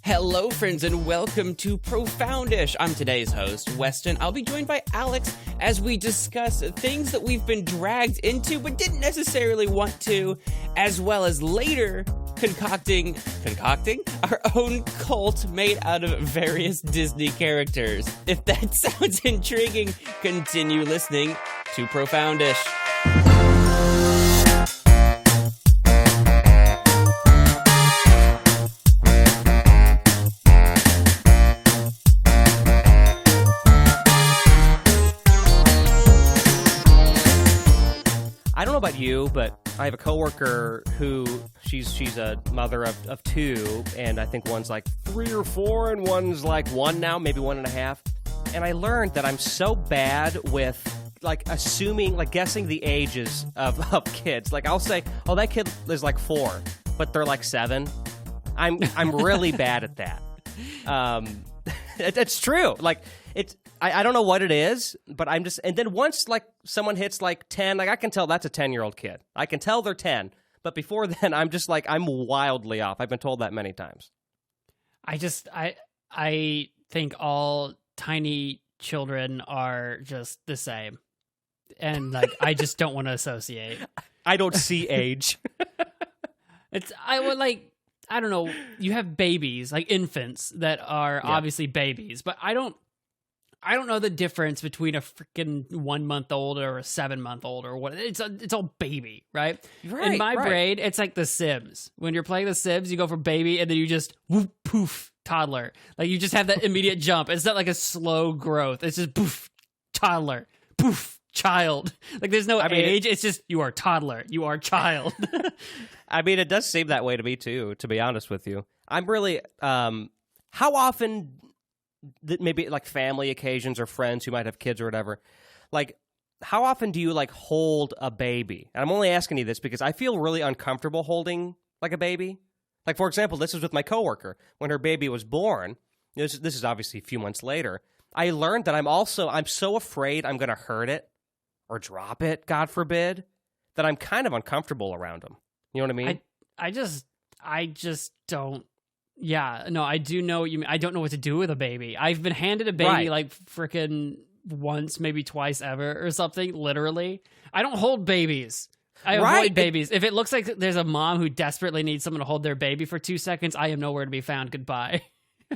Hello, friends, and welcome to Profoundish. I'm today's host, Weston. I'll be joined by Alex as we discuss things that we've been dragged into but didn't necessarily want to, as well as later concocting our own cult made out of various Disney characters. If that sounds intriguing, continue listening to Profoundish. I don't know about you, but I have a coworker who she's a mother of two, and I think one's like 3 or 4, and one's like 1 now, maybe 1.5. And I learned that I'm so bad with like guessing the ages of kids. Like I'll say, oh, that kid is like 4, but they're like 7. I'm really bad at that. It's true. Like I don't know what it is, but I'm just, and then once like someone hits like 10, like I can tell that's a 10-year-old kid. I can tell they're 10, but before then I'm just like, I'm wildly off. I've been told that many times. I think all tiny children are just the same. And like, I just don't want to associate. I don't see age. I don't know, you have babies, like infants that are obviously babies, but I don't know the difference between a freaking 1-month-old or a 7-month-old or what. It's all baby, right? In my brain, it's like The Sims. When you're playing The Sims, you go for baby and then you just whoop, poof, toddler. Like you just have that immediate jump. It's not like a slow growth. It's just poof, toddler, poof, child. Like there's no age. It's just you are toddler. You are child. I mean, it does seem that way to me too, to be honest with you. I'm really, how often, maybe like family occasions or friends who might have kids or whatever, like how often do you like hold a baby? And I'm only asking you this because I feel really uncomfortable holding like a baby. Like, for example, this was with my coworker. When her baby was born, this is obviously a few months later, I learned that I'm so afraid I'm going to hurt it or drop it, God forbid, that I'm kind of uncomfortable around him. You know what I mean? I just don't. Yeah, no, I do know what you mean. I don't know what to do with a baby. I've been handed a baby like freaking once, maybe twice ever or something, literally. I don't hold babies. I avoid babies. If it looks like there's a mom who desperately needs someone to hold their baby for 2 seconds, I am nowhere to be found. Goodbye.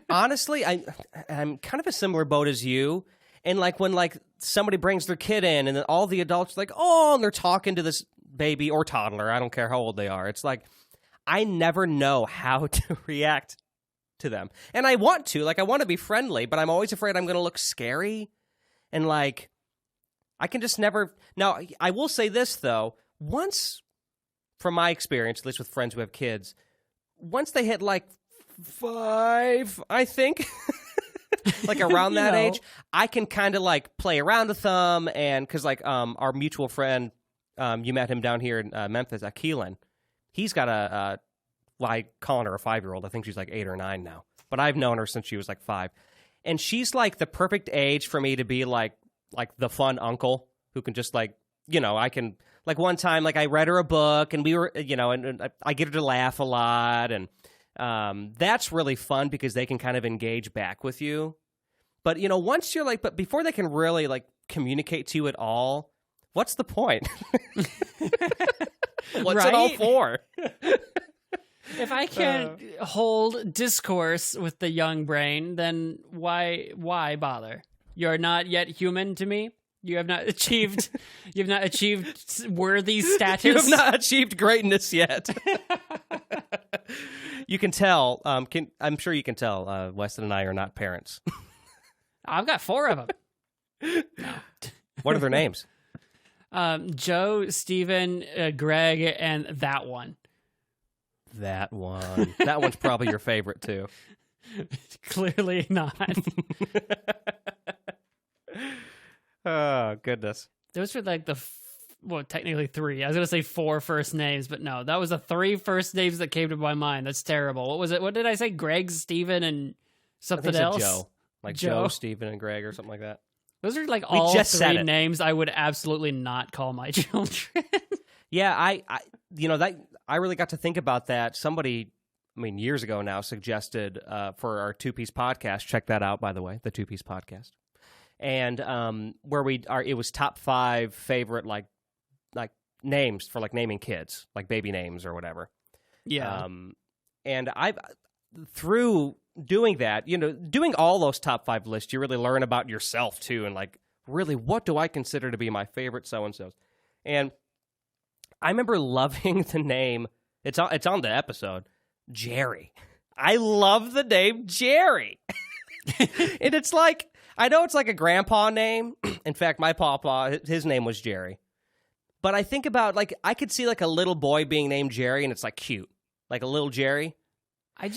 Honestly, I'm kind of a similar boat as you. And like when like somebody brings their kid in and then all the adults are like, oh, and they're talking to this baby or toddler. I don't care how old they are. It's like, I never know how to react to them. And I want to. Like, I want to be friendly, but I'm always afraid I'm going to look scary. And, like, I can just never... Now, I will say this, though. Once, from my experience, at least with friends who have kids, once they hit, like, 5, I think, like, around that age, I can kind of, like, play around with them. And, because, like, our mutual friend, you met him down here in Memphis, Keelan. He's got I calling her a 5-year-old. I think she's like 8 or 9 now. But I've known her since she was like 5. And she's like the perfect age for me to be like the fun uncle who can just like, you know, I can, like one time, like I read her a book and we were, you know, and I get her to laugh a lot. And that's really fun because they can kind of engage back with you. But, you know, once you're like, but before they can really like communicate to you at all, what's the point? What's it all for? If I can't hold discourse with the young brain, then why bother? You're not yet human to me. You have not achieved worthy status. You have not achieved greatness yet. You can tell. I'm sure you can tell. Weston and I are not parents. I've got 4 of them. No. What are their names? Joe, Steven, Greg, and that one. That one. That one's probably your favorite, too. Clearly not. Oh, goodness. Those were like technically 3. I was going to say 4 first names, but no, that was the 3 first names that came to my mind. That's terrible. What was it? What did I say? Greg, Steven, and something else? Joe. Like Joe, Steven, and Greg or something like that. Those are like all 3 names I would absolutely not call my children. Yeah, I you know, that I really got to think about that. Somebody years ago now, suggested for our two-piece podcast. Check that out, by the way, the two-piece podcast. And it was top 5 favorite like names for like naming kids, like baby names or whatever. Yeah. And through doing that, doing all those top 5 lists, you really learn about yourself too, and like, really, what do I consider to be my favorite so-and-sos? And I remember loving the name. It's on the episode, Jerry. I love the name Jerry. And it's like, I know it's like a grandpa name. In fact, my papa, his name was Jerry. But I think about, like, I could see like a little boy being named Jerry, and it's like cute. Like a little Jerry. I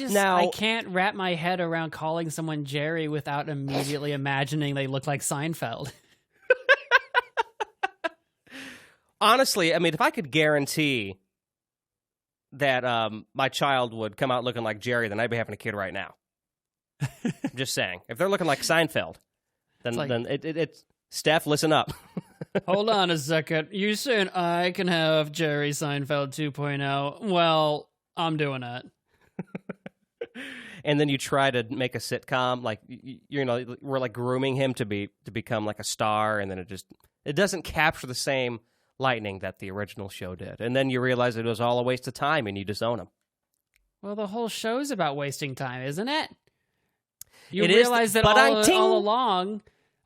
can't wrap my head around calling someone Jerry without immediately imagining they look like Seinfeld. Honestly, I mean, if I could guarantee that my child would come out looking like Jerry, then I'd be having a kid right now. Just saying. If they're looking like Seinfeld, then it's Steph, listen up. Hold on a second. You saying I can have Jerry Seinfeld 2.0? Well, I'm doing it. And then you try to make a sitcom, like we're like grooming him to become like a star, and then it doesn't capture the same lightning that the original show did. And then you realize it was all a waste of time, and you disown him. Well, the whole show's about wasting time, isn't it? You It realize is, that but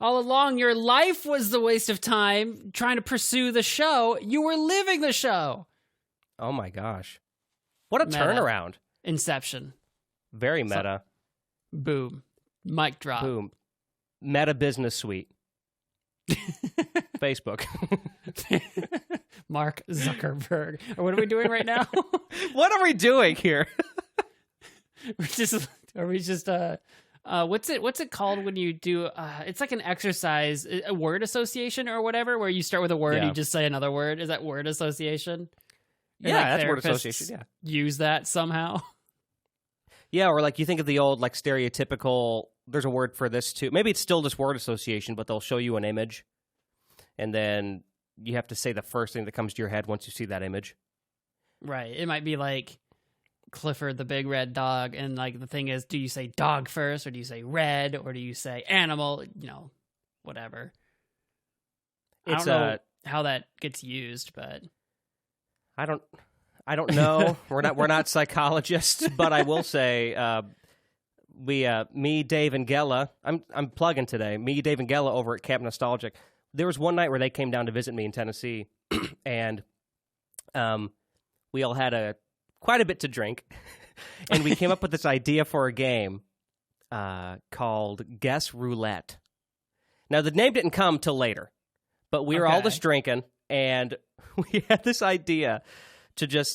all along, your life was the waste of time trying to pursue the show. You were living the show. Oh my gosh, what a Meta. turnaround! Inception. Very meta. Boom. Mic drop. Boom. Meta Business Suite. Facebook. Mark Zuckerberg. Or what are we doing right now? What are we doing here? what's it called when you do it's like an exercise, a word association or whatever, where you start with a word, Yeah. you just say another word. Is that word association? And, Yeah, like, that's word therapists association, yeah. Use that somehow. Yeah, or like you think of the old like stereotypical, there's a word for this too. Maybe it's still just word association, but they'll show you an image, and then you have to say the first thing that comes to your head once you see that image. Right. It might be like Clifford the Big Red Dog, and like the thing is, do you say dog first, or do you say red, or do you say animal? Whatever. I don't know how that gets used, but I don't know. We're not psychologists, but I will say me, Dave, and Gella. I'm plugging today. Me, Dave, and Gella over at Camp Nostalgic. There was one night where they came down to visit me in Tennessee, and we all had quite a bit to drink, and we came up with this idea for a game called Guess Roulette. Now the name didn't come till later, but we were all just drinking, and we had this idea to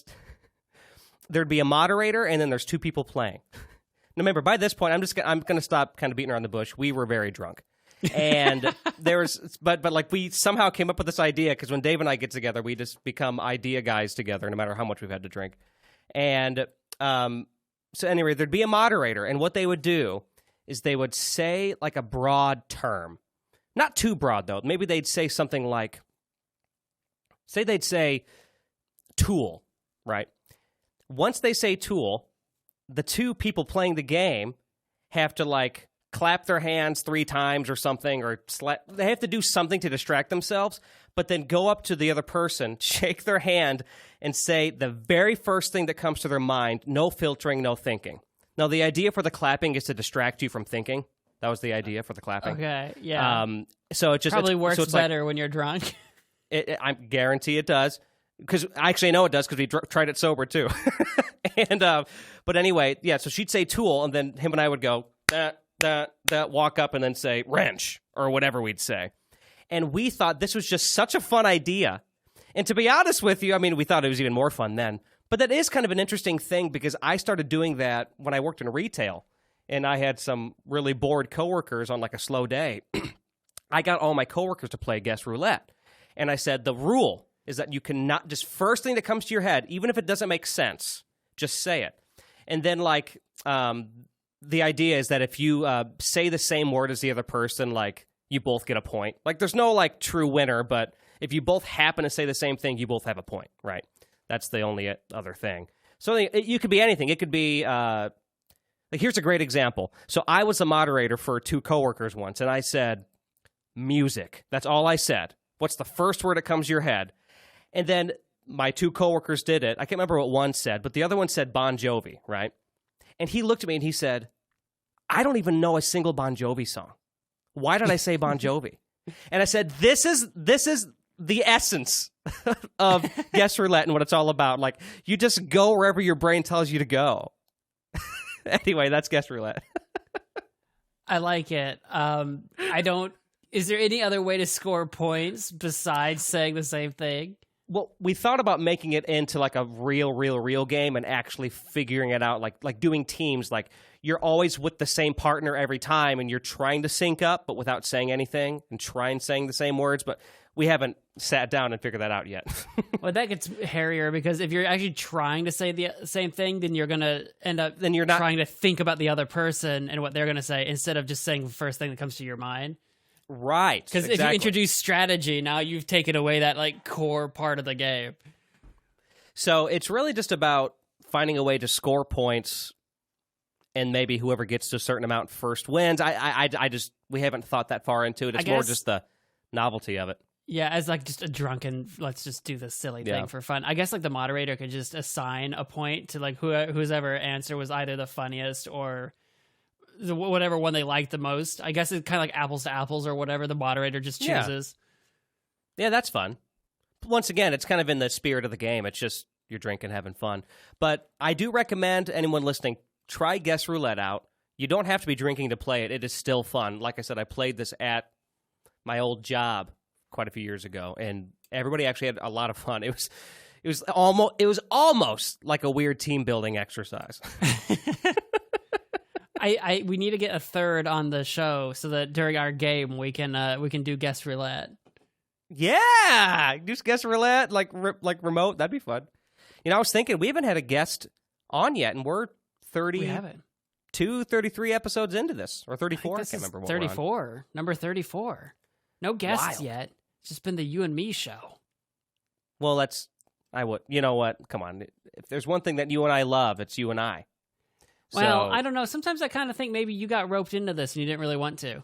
there'd be a moderator, and then there's 2 people playing. Now, remember, by this point, I'm going to stop kind of beating around the bush. We were very drunk, and but like we somehow came up with this idea, because when Dave and I get together, we just become idea guys together, no matter how much we've had to drink. And so anyway, there'd be a moderator, and what they would do is they would say like a broad term, not too broad though. Maybe they'd say something like, they'd say tool, right? Once they say tool, the 2 people playing the game have to like clap their hands 3 times or something, or they have to do something to distract themselves, but then go up to the other person, shake their hand, and say the very first thing that comes to their mind, no filtering, no thinking. Now, the idea for the clapping is to distract you from thinking. That was the idea for the clapping. okay, yeah. So it just Probably works so it's better when you're drunk. I guarantee it does. Because actually, I know it does, because we tried it sober too. And but anyway, yeah. So she'd say tool, and then him and I would go walk up, and then say wrench or whatever we'd say. And we thought this was just such a fun idea. And to be honest with you, I mean, we thought it was even more fun then. But that is kind of an interesting thing, because I started doing that when I worked in retail, and I had some really bored coworkers on like a slow day. I got all my coworkers to play Guess Roulette, and I said the rule is that you cannot, just first thing that comes to your head, even if it doesn't make sense, just say it. And then, like, the idea is that if you say the same word as the other person, like, you both get a point. Like, there's no, like, true winner, but if you both happen to say the same thing, you both have a point, right? That's the only other thing. So you could be anything. It could be like, here's a great example. So I was a moderator for 2 coworkers once, and I said music. That's all I said. What's the first word that comes to your head? And then my 2 coworkers did it. I can't remember what one said, but the other one said Bon Jovi, right? And he looked at me and he said, I don't even know a single Bon Jovi song. Why did I say Bon Jovi? And I said, this is the essence of Guess Roulette and what it's all about. Like, you just go wherever your brain tells you to go. Anyway, that's Guess Roulette. I like it. Is there any other way to score points besides saying the same thing? Well, we thought about making it into like a real game and actually figuring it out, like doing teams. Like, you're always with the same partner every time, and you're trying to sync up, but without saying anything, and saying the same words. But we haven't sat down and figured that out yet. Well, that gets hairier because if you're actually trying to say the same thing, then you're going to end up then you're not trying to think about the other person and what they're going to say instead of just saying the first thing that comes to your mind. Right. Because if you introduce strategy, now you've taken away that like core part of the game. So it's really just about finding a way to score points, and maybe whoever gets to a certain amount first wins. We haven't thought that far into it. It's more just the novelty of it. Yeah, as like just a drunken, let's just do this silly thing for fun. I guess like the moderator could just assign a point to like whose ever answer was either the funniest or whatever one they liked the most. I guess it's kind of like apples to apples or whatever the moderator just chooses. Yeah, that's fun. Once again, it's kind of in the spirit of the game. It's just you're drinking, having fun. But I do recommend anyone listening, try Guess Roulette out. You don't have to be drinking to play it. It is still fun. Like I said, I played this at my old job quite a few years ago, and everybody actually had a lot of fun. It was almost like a weird team building exercise. We need to get a third on the show so that during our game we can do Guess Roulette. Yeah, just Guess Roulette like remote. That'd be fun. You know, I was thinking we haven't had a guest on yet, and we're 33 episodes into this, or 34. I can't remember what 34. Number 34. No guests yet. It's just been the you and me show. Well, you know what? Come on. If there's one thing that you and I love, it's you and I. Well, I don't know. Sometimes I kind of think maybe you got roped into this and you didn't really want to.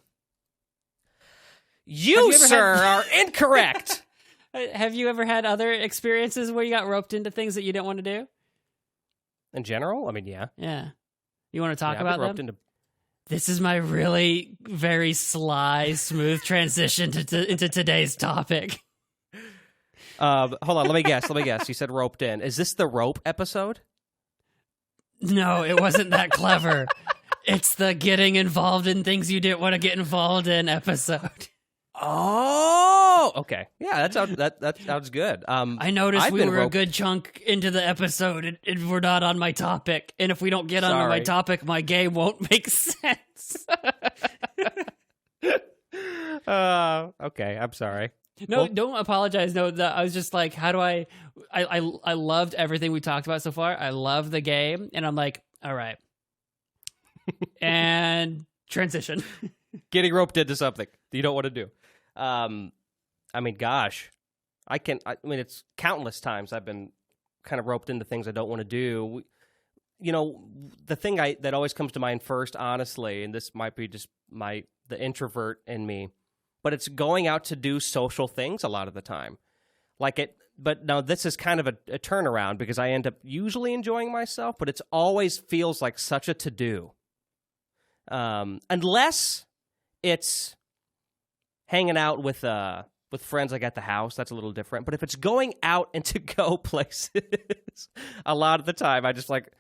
You sir, are incorrect. Have you ever had other experiences where you got roped into things that you didn't want to do? In general? I mean, yeah. Yeah. You want to talk about them? This is my really very sly, smooth transition into today's topic. Hold on, let me guess. You said roped in. Is this the rope episode? No, it wasn't that clever. It's the getting involved in things you didn't want to get involved in episode. Oh, okay. Yeah, that sounds good. I noticed we were a good chunk into the episode, and we're not on my topic. And if we don't get onto my topic, my game won't make sense. Okay, I'm sorry. No, don't apologize. No, I was just like, how do I loved everything we talked about so far. I love the game, and I'm like, all right, and transition. Getting roped into something you don't want to do. I mean, gosh, it's countless times I've been kind of roped into things I don't want to do. You know, the thing that always comes to mind first, honestly, and this might be just the introvert in me, but it's going out to do social things a lot of the time. But now this is kind of a turnaround because I end up usually enjoying myself, but it always feels like such a to-do. Unless it's hanging out with friends like at the house, that's a little different. But if it's going out and to go places, a lot of the time I just like,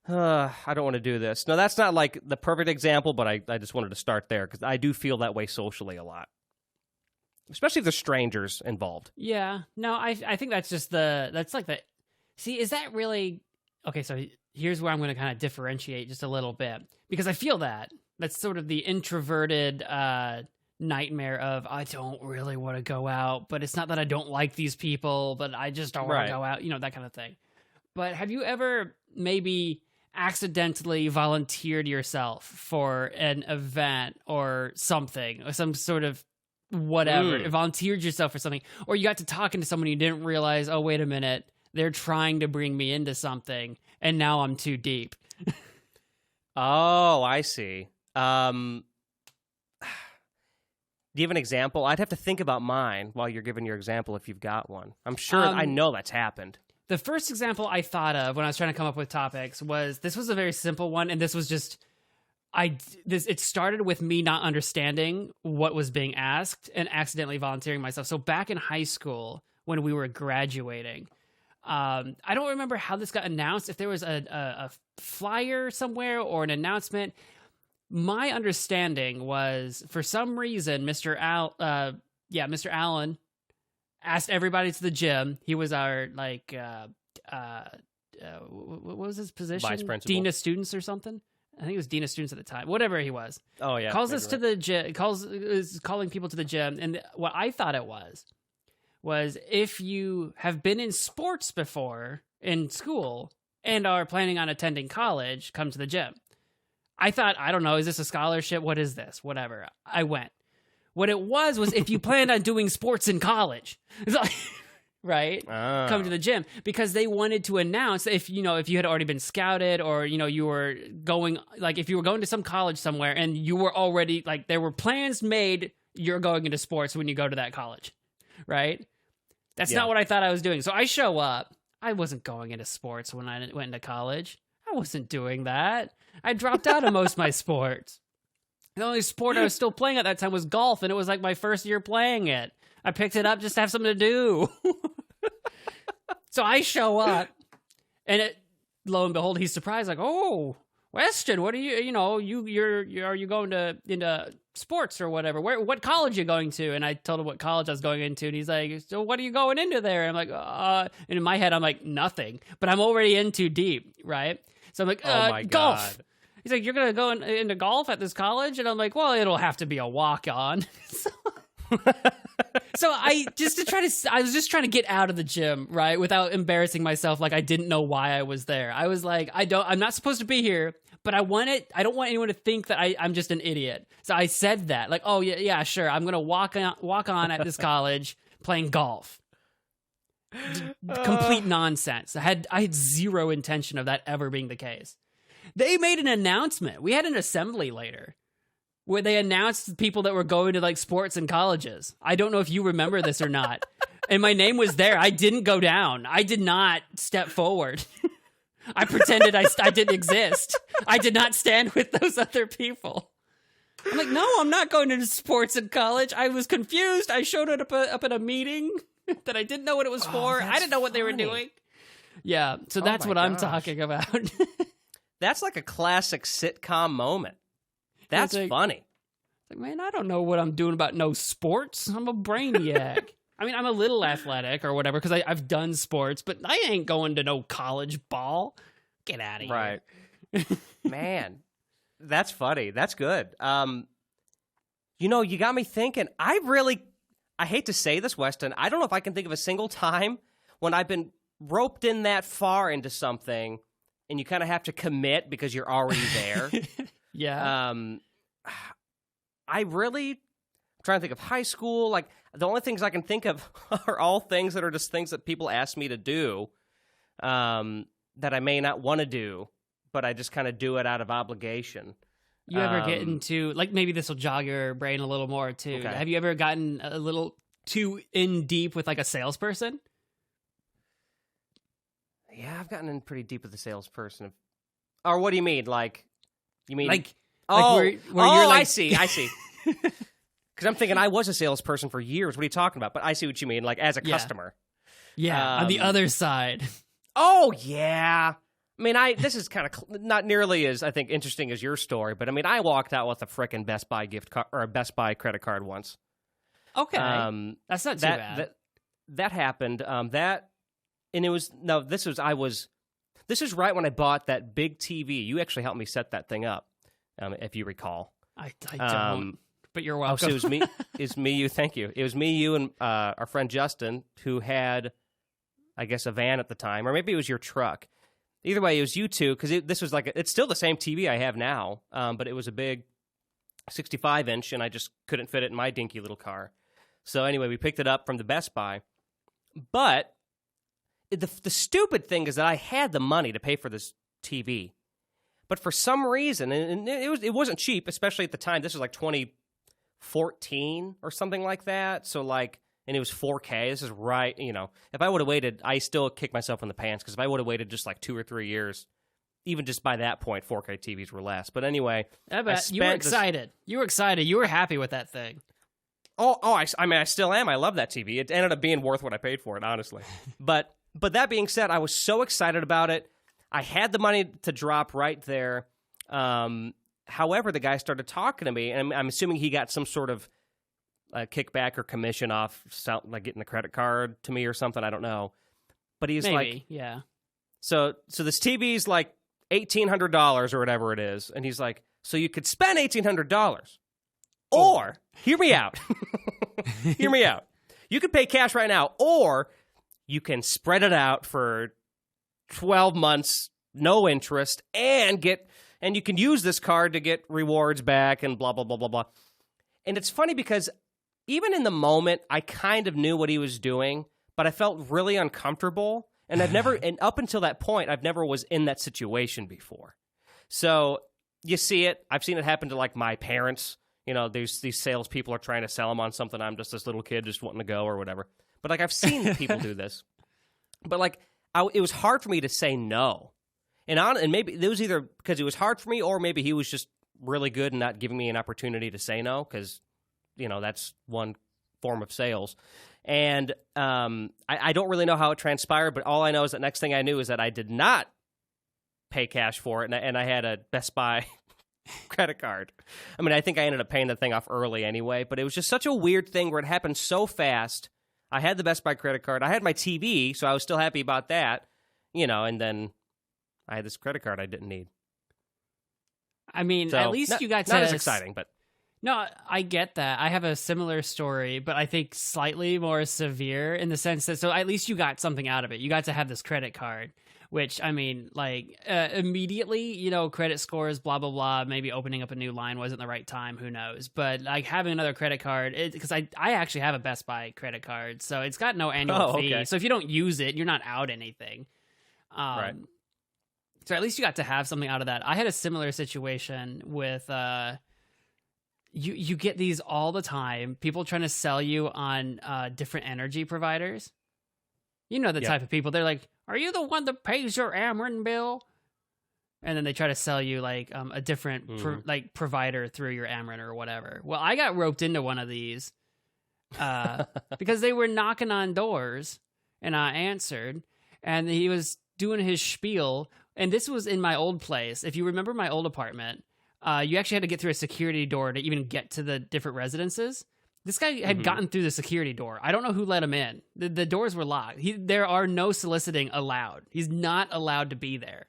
I don't want to do this. No, that's not like the perfect example, but I just wanted to start there because I do feel that way socially a lot, especially if there's strangers involved. Yeah, no, I think that's just see, is that really okay? So here's where I'm going to kind of differentiate just a little bit because I feel that's sort of the introverted nightmare of I don't really want to go out, but it's not that I don't like these people, but I just don't want to go out, that kind of thing. But have you ever maybe accidentally volunteered yourself for an event or something, or some sort of whatever, volunteered yourself for something, or you got to talking to someone you didn't realize, oh, wait a minute, they're trying to bring me into something, and now I'm too deep. Oh, I see. Do you have an example? I'd have to think about mine while you're giving your example if you've got one. I'm sure I know that's happened. The first example I thought of when I was trying to come up with topics was a very simple one, and this was just it started with me not understanding what was being asked and accidentally volunteering myself. So back in high school when we were graduating, I don't remember how this got announced, if there was a flyer somewhere or an announcement. My understanding was, for some reason, Mr. Allen asked everybody to the gym. He was our, like, what was his position? Vice principal. Dean of students or something? I think it was Dean of students at the time. Whatever he was. Oh, yeah. Calls us to the gym, is calling people to the gym. And what I thought it was if you have been in sports before in school and are planning on attending college, come to the gym. I thought, I don't know, is this a scholarship? What is this? Whatever. I went. What it was if you planned on doing sports in college, right? Come to the gym, because they wanted to announce if you had already been scouted, or you were going, like, if you were going to some college somewhere and you were already, like, there were plans made, you're going into sports when you go to that college, right? That's not what I thought I was doing. So I show up. I wasn't going into sports when I went into college. I wasn't doing that. I dropped out of most of my sports. The only sport I was still playing at that time was golf, and it was like my first year playing it. I picked it up just to have something to do. So I show up, and lo and behold, he's surprised, like, "Oh, Weston, what are you? Are you going into sports or whatever? What college are you going to?" And I told him what college I was going into, and he's like, "So what are you going into there?" And I'm like, and in my head, I'm like, nothing, but I'm already in too deep, right? So I'm like, oh my golf. God. He's like, "You're going to go into golf at this college?" And I'm like, "Well, it'll have to be a walk-on." So I was just trying to get out of the gym, right? Without embarrassing myself. Like, I didn't know why I was there. I was like, I'm not supposed to be here, but I don't want anyone to think that I'm just an idiot. So I said that, like, "Oh yeah, sure. I'm going to walk on at this college playing golf." Complete nonsense. I had zero intention of that ever being the case. They made an announcement. We had an assembly later where they announced people that were going to, like, sports and colleges. I don't know if you remember this or not. And my name was there. I didn't go down. I did not step forward. I pretended I didn't exist. I did not stand with those other people. I'm like, no, I'm not going to sports in college. I was confused. I showed up at a meeting that I didn't know what it was for. I didn't know what they were doing. Yeah, so that's what I'm talking about. That's like a classic sitcom moment. That's funny. Like, man, I don't know what I'm doing about no sports. I'm a brainiac. I mean, I'm a little athletic or whatever because I've done sports, but I ain't going to no college ball. Get out of here. Right. Man, that's funny. That's good. You got me thinking. I hate to say this, Weston. I don't know if I can think of a single time when I've been roped in that far into something and you kind of have to commit because you're already there. Yeah. I'm trying to think of high school. Like, the only things I can think of are all things that are just things that people ask me to do that I may not want to do, but I just kind of do it out of obligation. You ever get into, like, maybe this will jog your brain a little more, too. Okay. Have you ever gotten a little too in deep with, like, a salesperson? Yeah, I've gotten in pretty deep with a salesperson. Or what do you mean? Like, you mean... Like where you're like... I see. Because I'm thinking I was a salesperson for years. What are you talking about? But I see what you mean, like, as a customer. Yeah, on the other side. Oh, yeah. I mean, this is kind of not nearly as, I think, interesting as your story, but I mean, I walked out with a frickin' Best Buy gift card or a Best Buy credit card once. Okay. That's not too bad. That happened. This was right when I bought that big TV. You actually helped me set that thing up, if you recall. I don't, but you're welcome. So it was me, you, thank you. It was me, you, and our friend Justin, who had, I guess, a van at the time, or maybe it was your truck. Either way, it was you two, because this was it's still the same TV I have now, but it was a big 65-inch, and I just couldn't fit it in my dinky little car. So anyway, we picked it up from the Best Buy, but the stupid thing is that I had the money to pay for this TV, but for some reason, and it wasn't cheap, especially at the time. This was like 2014 or something like that. So like, and it was 4K. This is right, if I would have waited, I still kick myself in the pants, because if I would have waited just like 2 or 3 years, even just by that point, 4K TVs were less. But anyway, I bet you were excited. You were excited. You were happy with that thing. I mean, I still am. I love that TV. It ended up being worth what I paid for it, honestly. But that being said, I was so excited about it. I had the money to drop right there. However, the guy started talking to me, and I'm assuming he got some sort of kickback or commission off, like getting the credit card to me or something. I don't know. But he's Maybe, yeah. So this TV's like $1,800 or whatever it is, and he's like, so you could spend $1,800, or hear me out. Hear me out. You could pay cash right now, or you can spread it out for 12 months, no interest, and you can use this card to get rewards back and blah, blah, blah, blah, blah. And it's funny because even in the moment, I kind of knew what he was doing, but I felt really uncomfortable. And and up until that point, I've never was in that situation before. So you see it. I've seen it happen to like my parents. These salespeople are trying to sell them on something. I'm just this little kid just wanting to go or whatever. But like I've seen people do this. But like it was hard for me to say no. And maybe it was either because it was hard for me, or maybe he was just really good and not giving me an opportunity to say no, because that's one form of sales. And I don't really know how it transpired, but all I know is that next thing I knew is that I did not pay cash for it, and I had a Best Buy credit card. I mean, I think I ended up paying the thing off early anyway, but it was just such a weird thing where it happened so fast. I had the Best Buy credit card. I had my TV, so I was still happy about that, and then I had this credit card I didn't need. I mean, So, at least you got to... Not as exciting, but... No, I get that. I have a similar story, but I think slightly more severe in the sense that, so at least you got something out of it. You got to have this credit card, which, I mean, like, immediately, credit scores, blah, blah, blah, maybe opening up a new line wasn't the right time, who knows. But, like, having another credit card, because I actually have a Best Buy credit card, so it's got no annual fee. Okay. So if you don't use it, you're not out anything. Right. So at least you got to have something out of that. I had a similar situation with... You get these all the time. People trying to sell you on different energy providers. The type of people. They're like, "Are you the one that pays your Ameren bill?" And then they try to sell you like a different provider through your Ameren or whatever. Well, I got roped into one of these because they were knocking on doors, and I answered, and he was doing his spiel. And this was in my old place. If you remember my old apartment. You actually had to get through a security door to even get to the different residences. This guy had gotten through the security door. I don't know who let him in. The doors were locked. There are no soliciting allowed. He's not allowed to be there.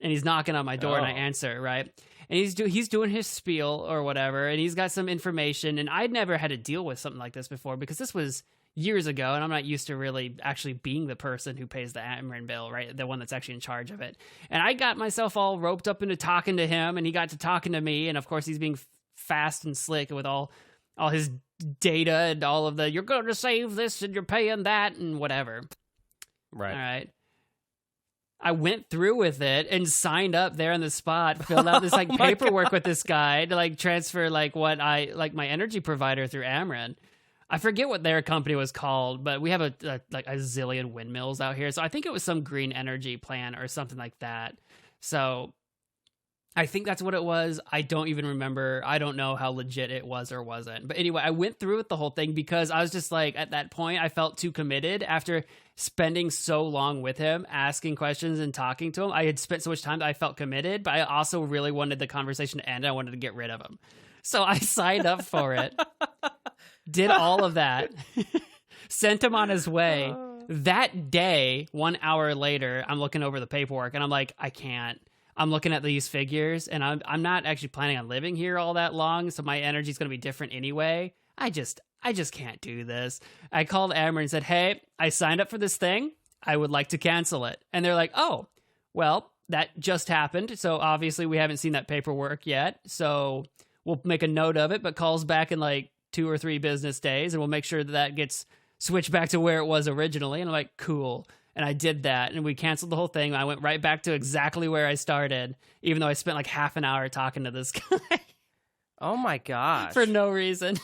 And he's knocking on my door, and I answer, right? And he's doing his spiel or whatever, and he's got some information. And I'd never had to deal with something like this before because this was years ago, and I'm not used to really actually being the person who pays the Ameren bill, right? The one that's actually in charge of it. And I got myself all roped up into talking to him, and he got to talking to me, and of course he's being fast and slick with all his data and all of the, you're going to save this and you're paying that and whatever. Right. All right. I went through with it and signed up there on the spot, filled out this like paperwork with this guy to like transfer like what I like my energy provider through Ameren. I forget what their company was called, but we have a zillion windmills out here. So I think it was some green energy plan or something like that. So I think that's what it was. I don't even remember. I don't know how legit it was or wasn't. But anyway, I went through with the whole thing because I was just like, at that point, I felt too committed after spending so long with him, asking questions and talking to him. I had spent so much time that I felt committed, but I also really wanted the conversation to end. I wanted to get rid of him. So I signed up for it. Did all of that, sent him on his way. That day, 1 hour later, I'm looking over the paperwork and I'm like, I can't. I'm looking at these figures and I'm not actually planning on living here all that long, so my energy is going to be different anyway. I just can't do this. I called Ameren and said, hey, I signed up for this thing. I would like to cancel it. And they're like, oh, well, that just happened. So obviously we haven't seen that paperwork yet. So we'll make a note of it, but calls back in like 2 or 3 business days, and we'll make sure that gets switched back to where it was originally. And I'm like, cool. And I did that, and we canceled the whole thing. I went right back to exactly where I started, even though I spent like half an hour talking to this guy. Oh my gosh. For no reason.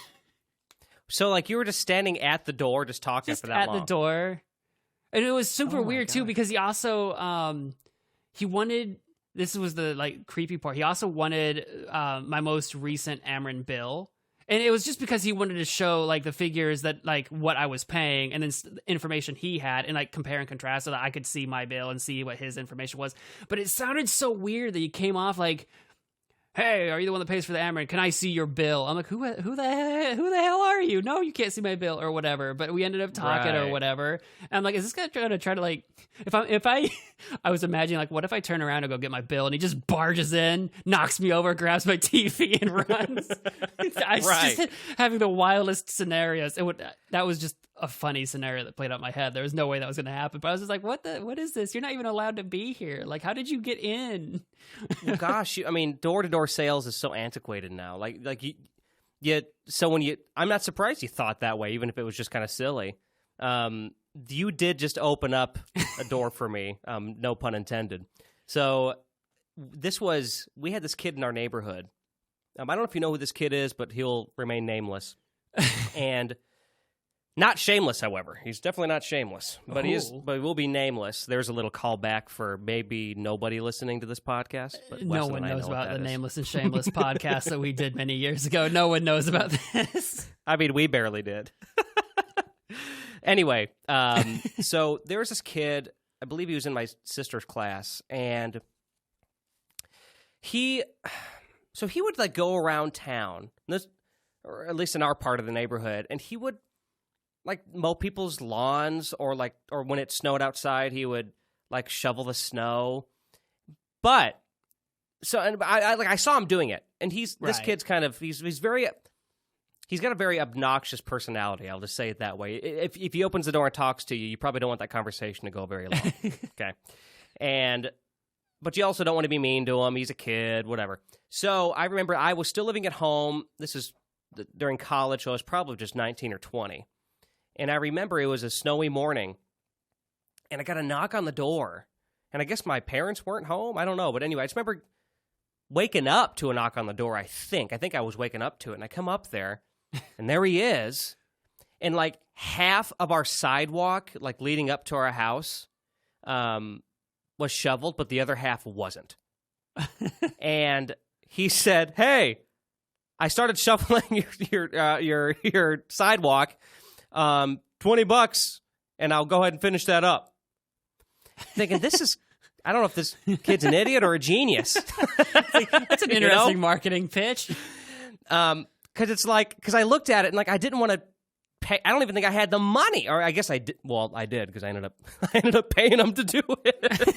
So like you were just standing at the door just talking Just for that long? at the door. And it was super Oh my weird too, gosh. because he also he wanted, this was the like creepy part, he also wanted my most recent Ameren bill. And it was just because he wanted to show like the figures that like what I was paying and then information he had and like compare and contrast so that I could see my bill and see what his information was. But it sounded so weird that he came off like, hey, are you the one that pays for the Ameren? Can I see your bill? I'm like, who the hell are you? No, you can't see my bill or whatever. But we ended up talking or Right. whatever. And I'm like, is this guy gonna try to like, I was imagining like, what if I turn around and go get my bill and he just barges in, knocks me over, grabs my TV and runs? I was Right. just having the wildest scenarios. That was just a funny scenario that played out in my head. There was no way that was going to happen. But I was just like, what is this? You're not even allowed to be here. Like, how did you get in? Well, gosh, I mean, door-to-door sales is so antiquated now. I'm not surprised you thought that way, even if it was just kind of silly. You did just open up a door for me, no pun intended. So we had this kid in our neighborhood. I don't know if you know who this kid is, but he'll remain nameless. And not shameless, however. He's definitely not shameless, but he will be nameless. There's a little callback for maybe nobody listening to this podcast. But No Weston one and I knows know what about that the is. Nameless and Shameless podcast that we did many years ago. No one knows about this. I mean, we barely did. Anyway, so there was this kid, I believe he was in my sister's class, and he would like go around town, or at least in our part of the neighborhood, and he would like mow people's lawns, or when it snowed outside, he would like shovel the snow. But and I saw him doing it, and this Right. kid's kind of he's got a very obnoxious personality. I'll just say it that way. If he opens the door and talks to you, you probably don't want that conversation to go very long. Okay, but you also don't want to be mean to him. He's a kid, whatever. So I remember I was still living at home. This is during college, so I was probably just 19 or 20. And I remember it was a snowy morning, and I got a knock on the door. And I guess my parents weren't home. I don't know. But anyway, I just remember waking up to a knock on the door, I think. I was waking up to it. And I come up there, and there he is. And, like, half of our sidewalk, like, leading up to our house was shoveled, but the other half wasn't. And he said, hey, I started shoveling your sidewalk. $20, and I'll go ahead and finish that up. Thinking, I don't know if this kid's an idiot or a genius. That's an interesting marketing pitch. Because I looked at it and like I didn't want to pay. I don't even think I had the money, or I guess I did. Well, I did because I ended up paying him to do it.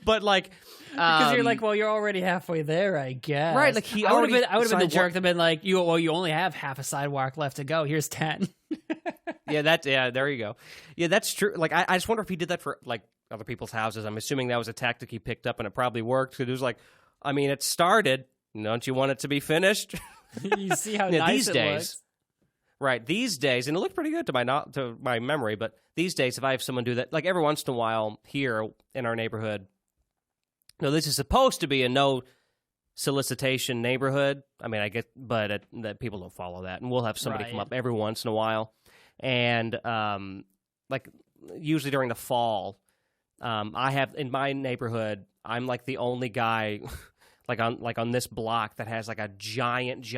But like, Because you're like, well, you're already halfway there, I guess. Right, like I would have been the jerk that been like, you only have half a sidewalk left to go. Here's 10. there you go. Yeah, that's true. Like, I just wonder if he did that for like other people's houses. I'm assuming that was a tactic he picked up, and it probably worked. Because it was like, I mean, it started. Don't you want it to be finished? You see how Yeah, nice these it days, looks. right? These days, and it looked pretty good to my memory. But these days, if I have someone do that, like every once in a while here in our neighborhood. No, this is supposed to be a no solicitation neighborhood. I mean, I get, but that people don't follow that, and we'll have somebody come Right. up every once in a while, and like usually during the fall, I have in my neighborhood, I'm like the only guy, like on this block that has like a giant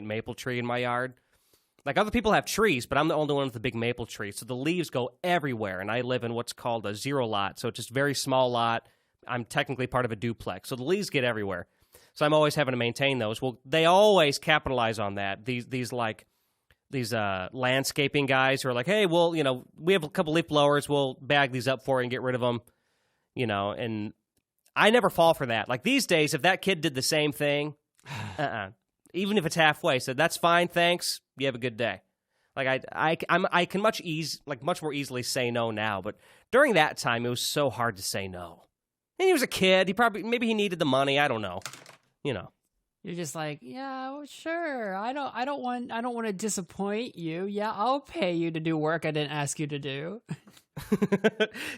maple tree in my yard. Like other people have trees, but I'm the only one with the big maple tree, so the leaves go everywhere, and I live in what's called a zero lot, so it's just a very small lot. I'm technically part of a duplex, so the leaves get everywhere. So I'm always having to maintain those. Well, they always capitalize on that. These landscaping guys who are like, hey, well, we have a couple leaf blowers. We'll bag these up for you and get rid of them. And I never fall for that. Like these days, if that kid did the same thing, even if it's halfway, so that's fine, thanks. You have a good day. Like I can much more easily say no now, but during that time, it was so hard to say no. And he was a kid. Maybe he needed the money. I don't know. You're just like, yeah, well, sure. I don't want to disappoint you. Yeah, I'll pay you to do work I didn't ask you to do.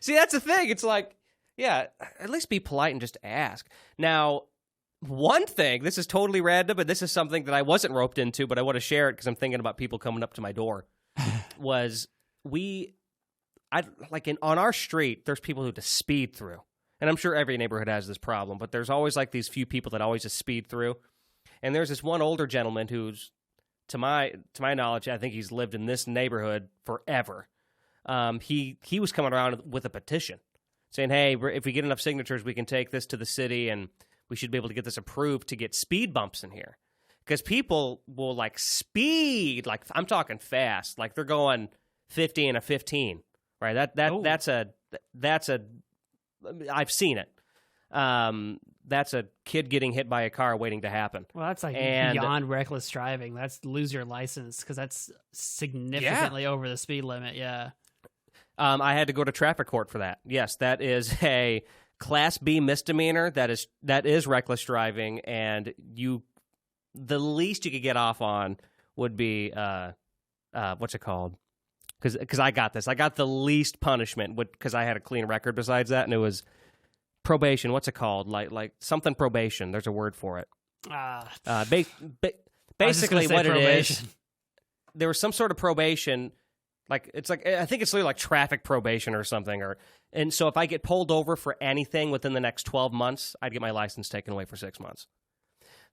See, that's the thing. It's like, yeah, at least be polite and just ask. Now, one thing, this is totally random, but this is something that I wasn't roped into, but I want to share it because I'm thinking about people coming up to my door, was on our street, there's people who just speed through. And I'm sure every neighborhood has this problem, but there's always like these few people that always just speed through. And there's this one older gentleman who's, to my knowledge, I think he's lived in this neighborhood forever. He was coming around with a petition saying, hey, if we get enough signatures, we can take this to the city and we should be able to get this approved to get speed bumps in here. Because people will like speed, like I'm talking fast, like they're going 50 and a 15, right? That's a I've seen it. That's a kid getting hit by a car waiting to happen. Well, that's like beyond reckless driving. That's lose your license because that's significantly over the speed limit. Yeah. I had to go to traffic court for that. Yes, that is a Class B misdemeanor. That is reckless driving, and the least you could get off on would be what's it called? Because I got this. I got the least punishment because I had a clean record besides that, and it was probation. What's it called? Like something probation. There's a word for it. Basically, what probation. It is, there was some sort of probation. Like it's like I think it's literally like traffic probation or something. And so if I get pulled over for anything within the next 12 months, I'd get my license taken away for 6 months.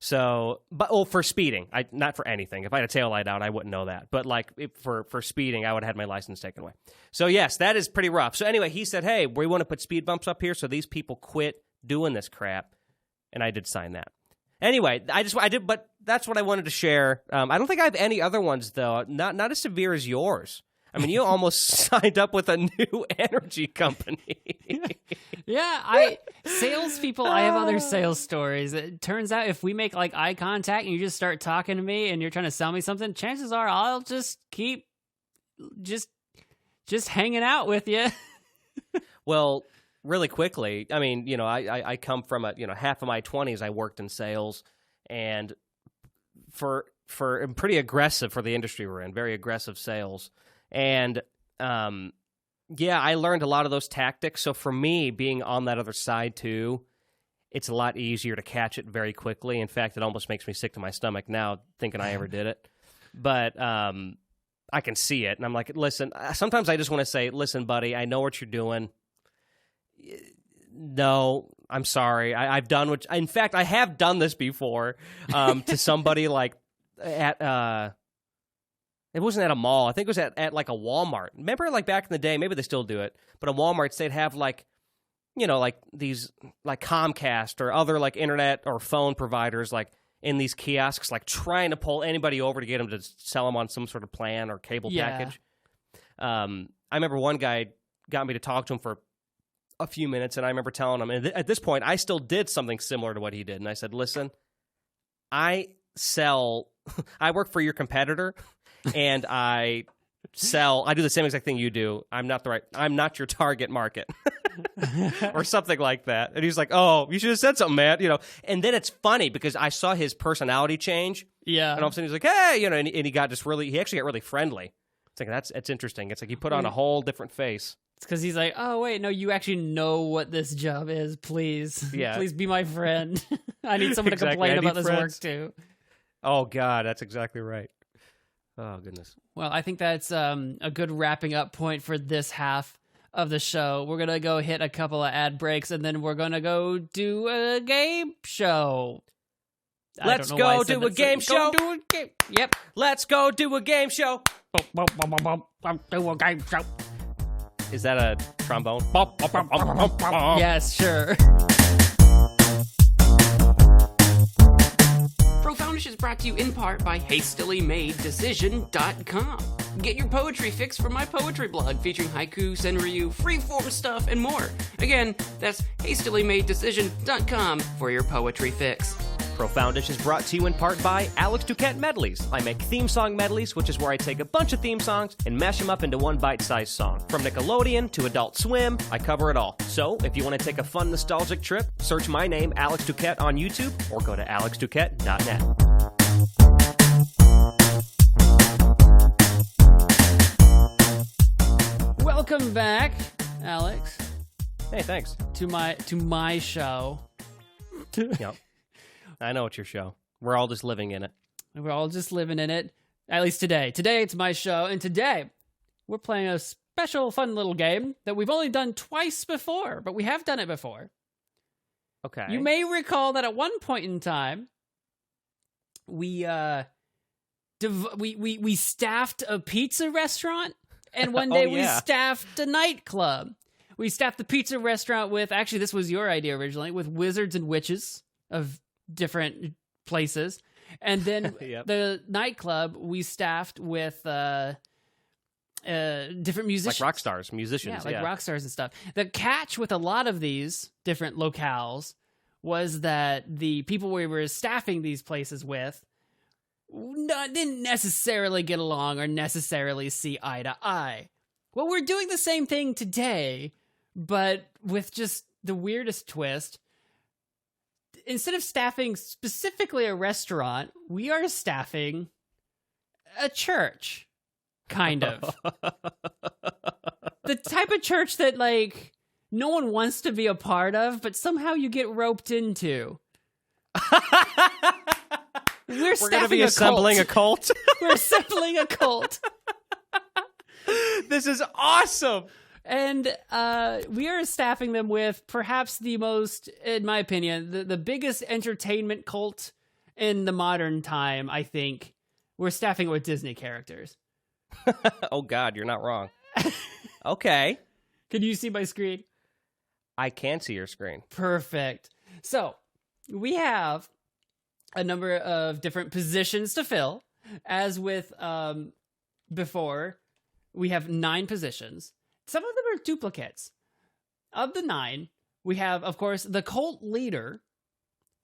So, for speeding, not for anything. If I had a taillight out, I wouldn't know that. But like for speeding, I would have had my license taken away. So yes, that is pretty rough. So anyway, he said, "Hey, we want to put speed bumps up here so these people quit doing this crap," and I did sign that. Anyway, I did, but that's what I wanted to share. I don't think I have any other ones though. Not as severe as yours. I mean, you almost signed up with a new energy company. Yeah, salespeople, I have other sales stories. It turns out if we make like eye contact and you just start talking to me and you're trying to sell me something, chances are I'll just keep just hanging out with you. Well, really quickly, I mean, I come from half of my 20s I worked in sales, and for pretty aggressive for the industry we're in, very aggressive sales. And, I learned a lot of those tactics. So for me, being on that other side too, it's a lot easier to catch it very quickly. In fact, it almost makes me sick to my stomach now thinking I ever did it. But I can see it. And I'm like, listen, sometimes I just want to say, listen, buddy, I know what you're doing. No, I'm sorry. I've done in fact, I have done this before to somebody like at... It wasn't at a mall. I think it was at like a Walmart. Remember, like back in the day, maybe they still do it, but at Walmart, they'd have like these like Comcast or other like internet or phone providers like in these kiosks, like trying to pull anybody over to get them to sell them on some sort of plan or cable package. I remember one guy got me to talk to him for a few minutes, and I remember telling him, and at this point, I still did something similar to what he did, and I said, listen, I work for your competitor. And I do the same exact thing you do. I'm not your target market or something like that. And he's like, oh, you should have said something, man. And then it's funny because I saw his personality change. Yeah. And all of a sudden he's like, hey, and he got he actually got really friendly. It's like, that's interesting. It's like he put on a whole different face. It's because he's like, oh, wait, no, you actually know what this job is. Please. Yeah. Please be my friend. I need someone to complain about this work too. Oh, God, that's exactly right. Oh, goodness. Well, I think that's a good wrapping up point for this half of the show. We're going to go hit a couple of ad breaks, and then we're going to go do a game show. Let's go do a game show. Yep. Let's go do a game show. Do a game show. Is that a trombone? Yes, sure. Profoundish is brought to you in part by HastilyMadeDecision.com. Get your poetry fix from my poetry blog featuring haiku, senryu, freeform stuff, and more. Again, that's HastilyMadeDecision.com for your poetry fix. Profoundish is brought to you in part by Alex Duquette Medleys. I make theme song medleys, which is where I take a bunch of theme songs and mash them up into one bite-sized song. From Nickelodeon to Adult Swim, I cover it all. So, if you want to take a fun nostalgic trip, search my name, Alex Duquette, on YouTube, or go to alexduquette.net. Welcome back, Alex. Hey, thanks. To my show. Yep. I know it's your show. We're all just living in it. We're all just living in it. At least today. Today it's my show, and today we're playing a special, fun little game that we've only done twice before, but we have done it before. Okay. You may recall that at one point in time, we staffed a pizza restaurant, and one day we staffed a nightclub. We staffed the pizza restaurant with, actually, this was your idea originally, with wizards and witches of different places. And then Yep. the nightclub, we staffed with different musicians. Like rock stars, musicians. Yeah, like rock stars and stuff. The catch with a lot of these different locales was that the people we were staffing these places with didn't necessarily get along or necessarily see eye to eye. Well, we're doing the same thing today, but with just the weirdest twist. Instead of staffing specifically a restaurant, we are staffing a church. Kind of. The type of church that, like, no one wants to be a part of, but somehow you get roped into. We're going to be assembling a cult. We're assembling a cult. This is awesome. And we are staffing them with perhaps the most, in my opinion, the biggest entertainment cult in the modern time, I think. We're staffing it with Disney characters. Oh, God, you're not wrong. Okay. Can you see my screen? I can see your screen. Perfect. So, we have a number of different positions to fill. As with before, we have 9 positions. Some of them are duplicates. Of the 9, we have, of course, the cult leader.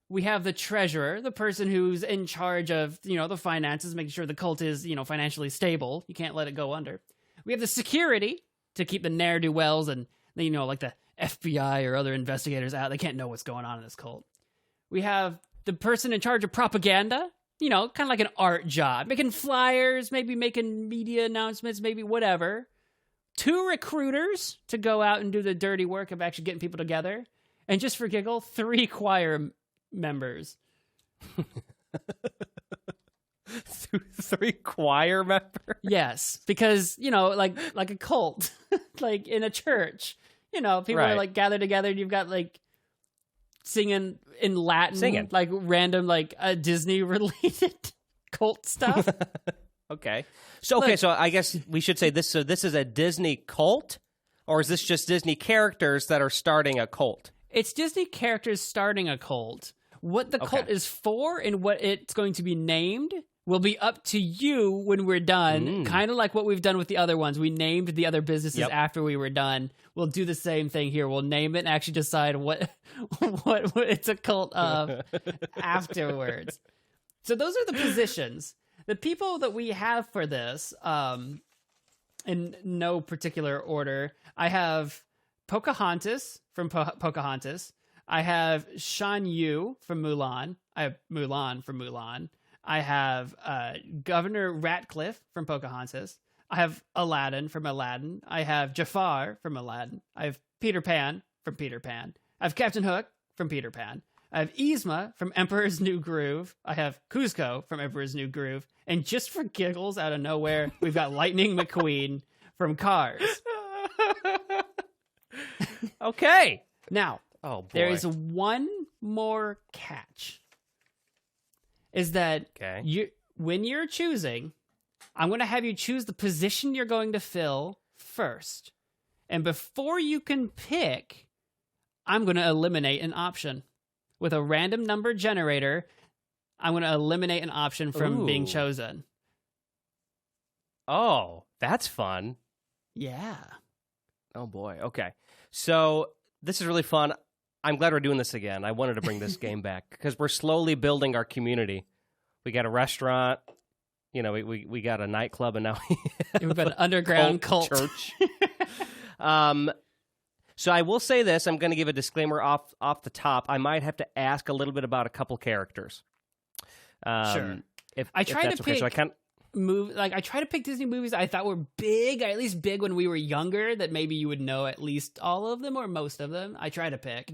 We have the treasurer, the person who's in charge of, the finances, making sure the cult is, financially stable. You can't let it go under. We have the security to keep the ne'er-do-wells and, like the FBI or other investigators out. They can't know what's going on in this cult. We have the person in charge of propaganda, kind of like an art job, making flyers, maybe making media announcements, maybe whatever. 2 recruiters to go out and do the dirty work of actually getting people together. And just for giggle, 3 choir members. 3 choir members? Yes, because, like a cult, like in a church. People are like gathered together and you've got like singing in Latin, like random, like Disney related cult stuff. Okay. So I guess we should say this. So this is a Disney cult, or is this just Disney characters that are starting a cult? It's Disney characters starting a cult. What the cult is for and what it's going to be named will be up to you when we're done. Kind of like what we've done with the other ones. We named the other businesses after we were done. We'll do the same thing here. We'll name it and actually decide what it's a cult of afterwards. So those are the positions. The people that we have for this, in no particular order, I have Pocahontas from Pocahontas. I have Shan Yu from Mulan. I have Mulan from Mulan. I have Governor Ratcliffe from Pocahontas. I have Aladdin from Aladdin. I have Jafar from Aladdin. I have Peter Pan from Peter Pan. I have Captain Hook from Peter Pan. I have Yzma from Emperor's New Groove. I have Kuzco from Emperor's New Groove. And just for giggles, out of nowhere, we've got Lightning McQueen from Cars. Okay. Now, there is one more catch. Is that when you're choosing, I'm going to have you choose the position you're going to fill first. And before you can pick, I'm going to eliminate an option. With a random number generator, I'm going to eliminate an option from being chosen. Oh, that's fun. Yeah. Oh, boy. Okay. So this is really fun. I'm glad we're doing this again. I wanted to bring this game back because we're slowly building our community. We got a restaurant, we got a nightclub, and now we've got an underground cult church. So I will say this. I'm going to give a disclaimer off the top. I might have to ask a little bit about a couple characters. Sure. If I try that's to okay. pick So I can't. I try to pick Disney movies I thought were big, or at least big when we were younger, that maybe you would know at least all of them or most of them. I try to pick.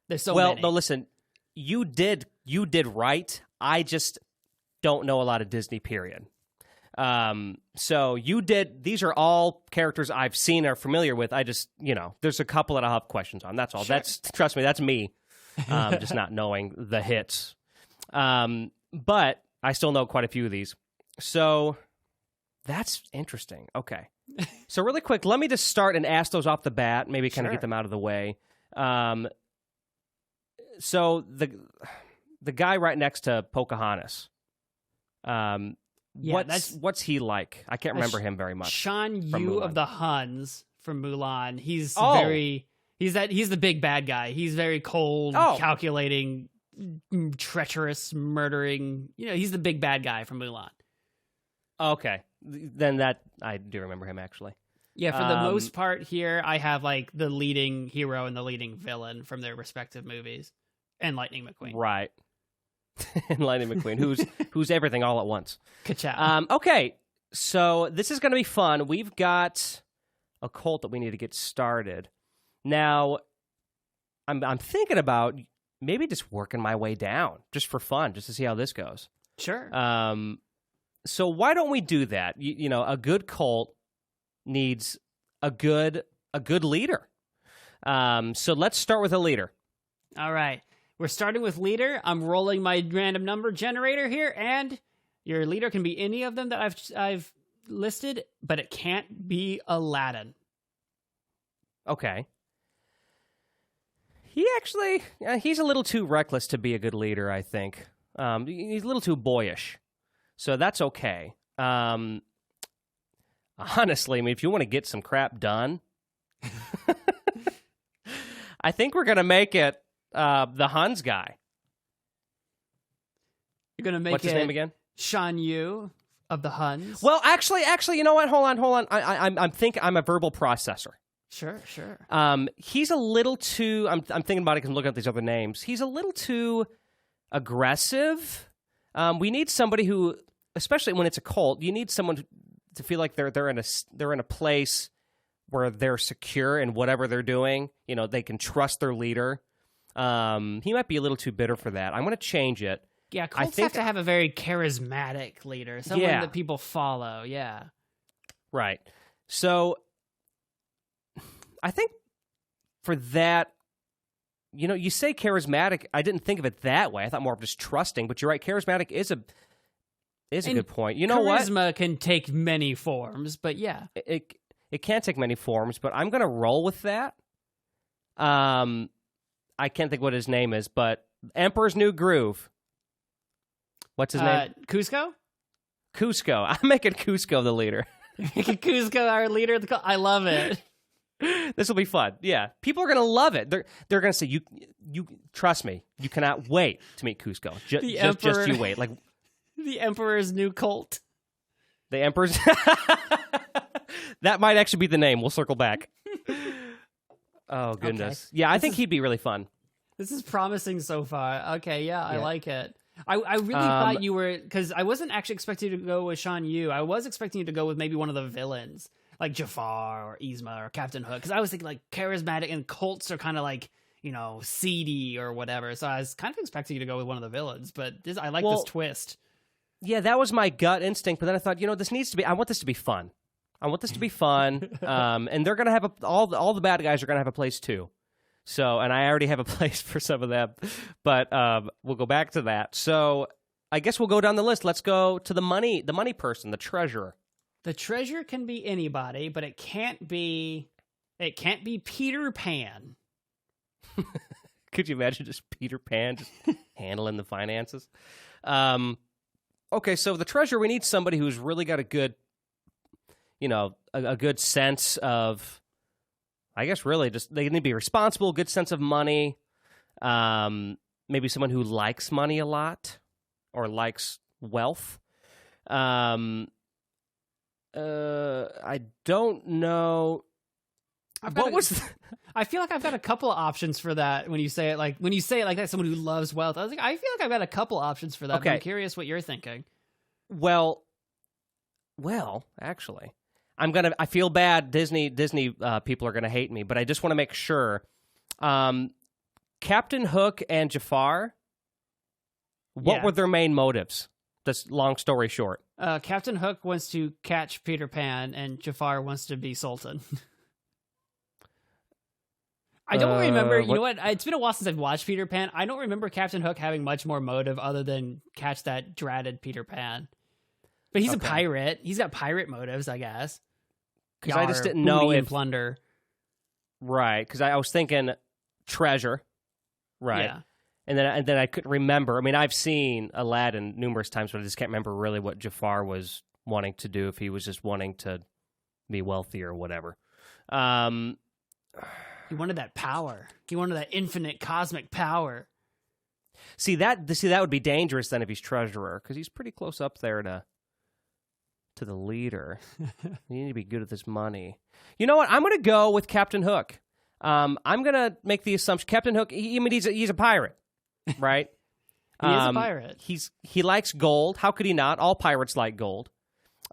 There's so many. Well, no, listen. You did right. I just don't know a lot of Disney, period. So you did. These are all characters I've seen or familiar with. I just, there's a couple that I'll have questions on. That's all. Sure. Trust me, that's me. Just not knowing the hits. But I still know quite a few of these. So that's interesting. Okay. So really quick, let me just start and ask those off the bat, maybe kind of get them out of the way. So the guy right next to Pocahontas, what's he like? I can't remember him very much. Shan Yu of the Huns from Mulan. He's the big bad guy. He's very cold, calculating, treacherous, murdering. He's the big bad guy from Mulan. Okay, then that I do remember him actually. Yeah, for the most part here, I have like the leading hero and the leading villain from their respective movies, and Lightning McQueen. Right, and Lightning McQueen, who's everything all at once. Ka-chow. Okay, so this is going to be fun. We've got a cult that we need to get started. Now, I'm thinking about maybe just working my way down, just for fun, just to see how this goes. Sure. So why don't we do that? A good cult needs a good leader. So let's start with a leader. All right. We're starting with leader. I'm rolling my random number generator here, and your leader can be any of them that I've listed, but it can't be Aladdin. Okay. He's a little too reckless to be a good leader, I think. He's a little too boyish. So that's okay. Honestly, I mean, if you want to get some crap done, I think we're going to make it the Huns guy. You're going to make What's his name again? Shan Yu of the Huns. Well, actually, you know what? Hold on. I'm a verbal processor. Sure. He's a little too. I'm thinking about it because I'm looking at these other names. He's a little too aggressive. We need somebody who, especially when it's a cult, you need someone to feel like they're in a place where they're secure in whatever they're doing. They can trust their leader. He might be a little too bitter for that. I'm going to change it. Yeah, cults have to have a very charismatic leader, someone that people follow. Yeah. Right. So I think for that, you say charismatic. I didn't think of it that way. I thought more of just trusting, but you're right. Charismatic is a good point. You know what? Charisma can take many forms, but yeah. It can take many forms, but I'm going to roll with that. I can't think what his name is, but Emperor's New Groove. What's his name? Cusco? Cusco. I'm making Cusco the leader. Cusco our leader of the cult. I love it. This will be fun. Yeah. People are going to love it. They're going to say, you trust me, you cannot wait to meet Cusco. Just you wait. Like the Emperor's New Cult. The Emperor's... That might actually be the name. We'll circle back. Oh, goodness. Okay. Yeah, I think he'd be really fun. This is promising so far. Okay, yeah. I like it. I really thought you were... Because I wasn't actually expecting you to go with Shan Yu. I was expecting you to go with maybe one of the villains, like Jafar or Yzma or Captain Hook. Because I was thinking like charismatic, and cults are kind of like, seedy or whatever. So I was kind of expecting you to go with one of the villains. But I like this twist. Yeah, that was my gut instinct. But then I thought, this needs to be... I want this to be fun. And they're gonna have all the bad guys are gonna have a place too. So, and I already have a place for some of them, but we'll go back to that. So, I guess we'll go down the list. Let's go to the money person, the treasurer. The treasurer can be anybody, but it can't be Peter Pan. Could you imagine just Peter Pan just handling the finances? Okay, so the treasurer, we need somebody who's really got a good. A good sense of, I guess, really just they need to be responsible, good sense of money. Maybe someone who likes money a lot or likes wealth. I don't know. I feel like I've got a couple of options for that when you say it like that. Someone who loves wealth. I was like, I feel like I've got a couple options for that. Okay. But I'm curious what you're thinking. Well, actually, I feel bad. Disney people are gonna hate me, but I just want to make sure. Captain Hook and Jafar. What were their main motives? This long story short. Captain Hook wants to catch Peter Pan, and Jafar wants to be Sultan. I don't remember. You know what? It's been a while since I've watched Peter Pan. I don't remember Captain Hook having much more motive other than catch that dratted Peter Pan. But he's a pirate. He's got pirate motives, I guess. Because I just didn't know if plunder. Right. Because I was thinking treasure. Right. Yeah. And then I couldn't remember. I mean, I've seen Aladdin numerous times, but I just can't remember really what Jafar was wanting to do. If he was just wanting to be wealthy or whatever. He wanted that power. He wanted that infinite cosmic power. See that would be dangerous then if he's treasurer, because he's pretty close up there to the leader. You need to be good at this money. You know what? I'm going to go with Captain Hook. I'm going to make the assumption Captain Hook. He's a pirate, right? He is a pirate. He likes gold. How could he not? All pirates like gold.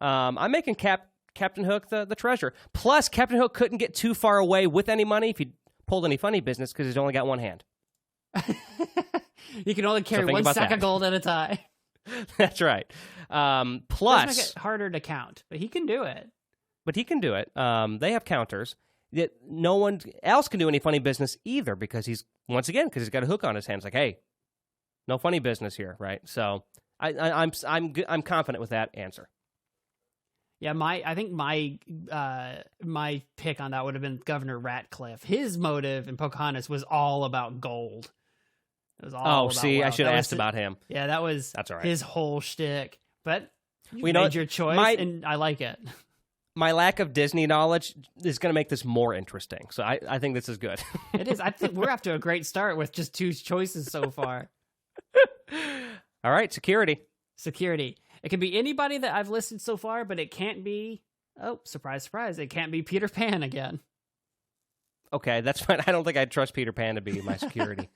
I'm making Captain Hook the treasurer. Plus, Captain Hook couldn't get too far away with any money if he pulled any funny business because he's only got one hand. You can only carry one sack of gold at a time. That's right. Plus, it does make it harder to count, but he can do it. They have counters. That no one else can do any funny business either because he's got a hook on his hands. Like, hey, no funny business here, right? So I'm confident with that answer. Yeah, I think my pick on that would have been Governor Ratcliffe. His motive in Pocahontas was all about gold. It was all about wealth. I should have asked about him. Yeah, that's all right. His whole shtick. But you made your choice, and I like it. My lack of Disney knowledge is going to make this more interesting. So I think this is good. It is. I think we're off to a great start with just two choices so far. All right, security. It can be anybody that I've listed so far, but it can't be, surprise, surprise, it can't be Peter Pan again. Okay, that's fine. I don't think I'd trust Peter Pan to be my security.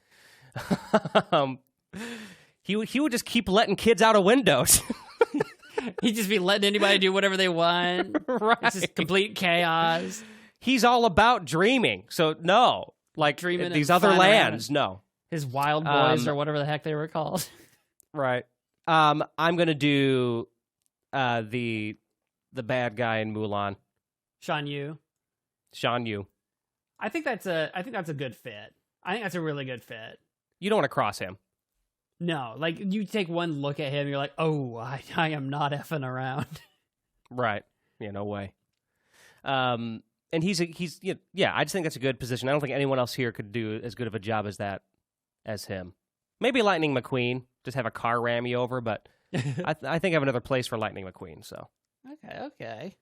He would just keep letting kids out of windows. He'd just be letting anybody do whatever they want. Right. It's just complete chaos. He's all about dreaming. So no, like dreaming these other lands, no. His wild boys or whatever the heck they were called. Right. I'm gonna do the bad guy in Mulan. Shan Yu. I think that's a good fit. I think that's a really good fit. You don't want to cross him. No, like you take one look at him, you're like, oh, I am not effing around. Right. Yeah, no way. And I just think that's a good position. I don't think anyone else here could do as good of a job as him. Maybe Lightning McQueen, just have a car ram you over, but I think I have another place for Lightning McQueen. So okay.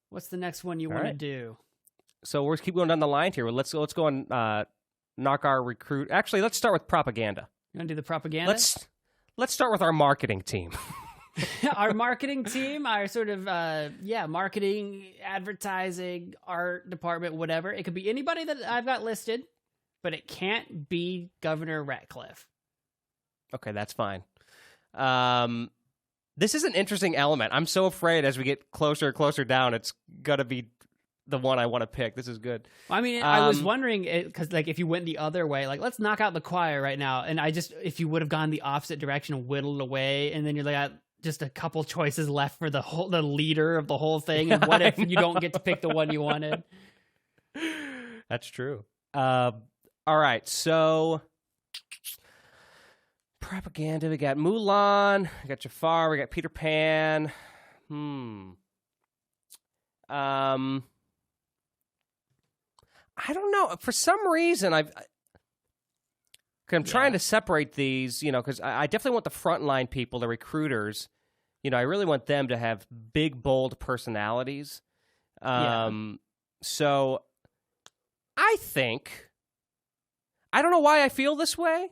What's the next one you want to do? So we'll keep going down the line here. Let's go and knock our recruit. Actually, let's start with propaganda. You want to do the propaganda? Let's start with our marketing team. Our marketing team, our sort of marketing, advertising, art department, whatever. It could be anybody that I've got listed, but it can't be Governor Ratcliffe. Okay, that's fine. This is an interesting element. I'm so afraid as we get closer and closer down, it's gonna be the one I want to pick. This is good. I mean, I was wondering because, like, if you went the other way, like, let's knock out the choir right now, and if you would have gone the opposite direction and whittled away, and then you're like, just a couple choices left for the leader of the whole thing, and what if you don't get to pick the one you wanted? That's true. All right, so propaganda. We got Mulan. We got Jafar. We got Peter Pan. I don't know. For some reason, I'm trying to separate these, because I definitely want the frontline people, the recruiters. I really want them to have big, bold personalities. So I think I don't know why I feel this way.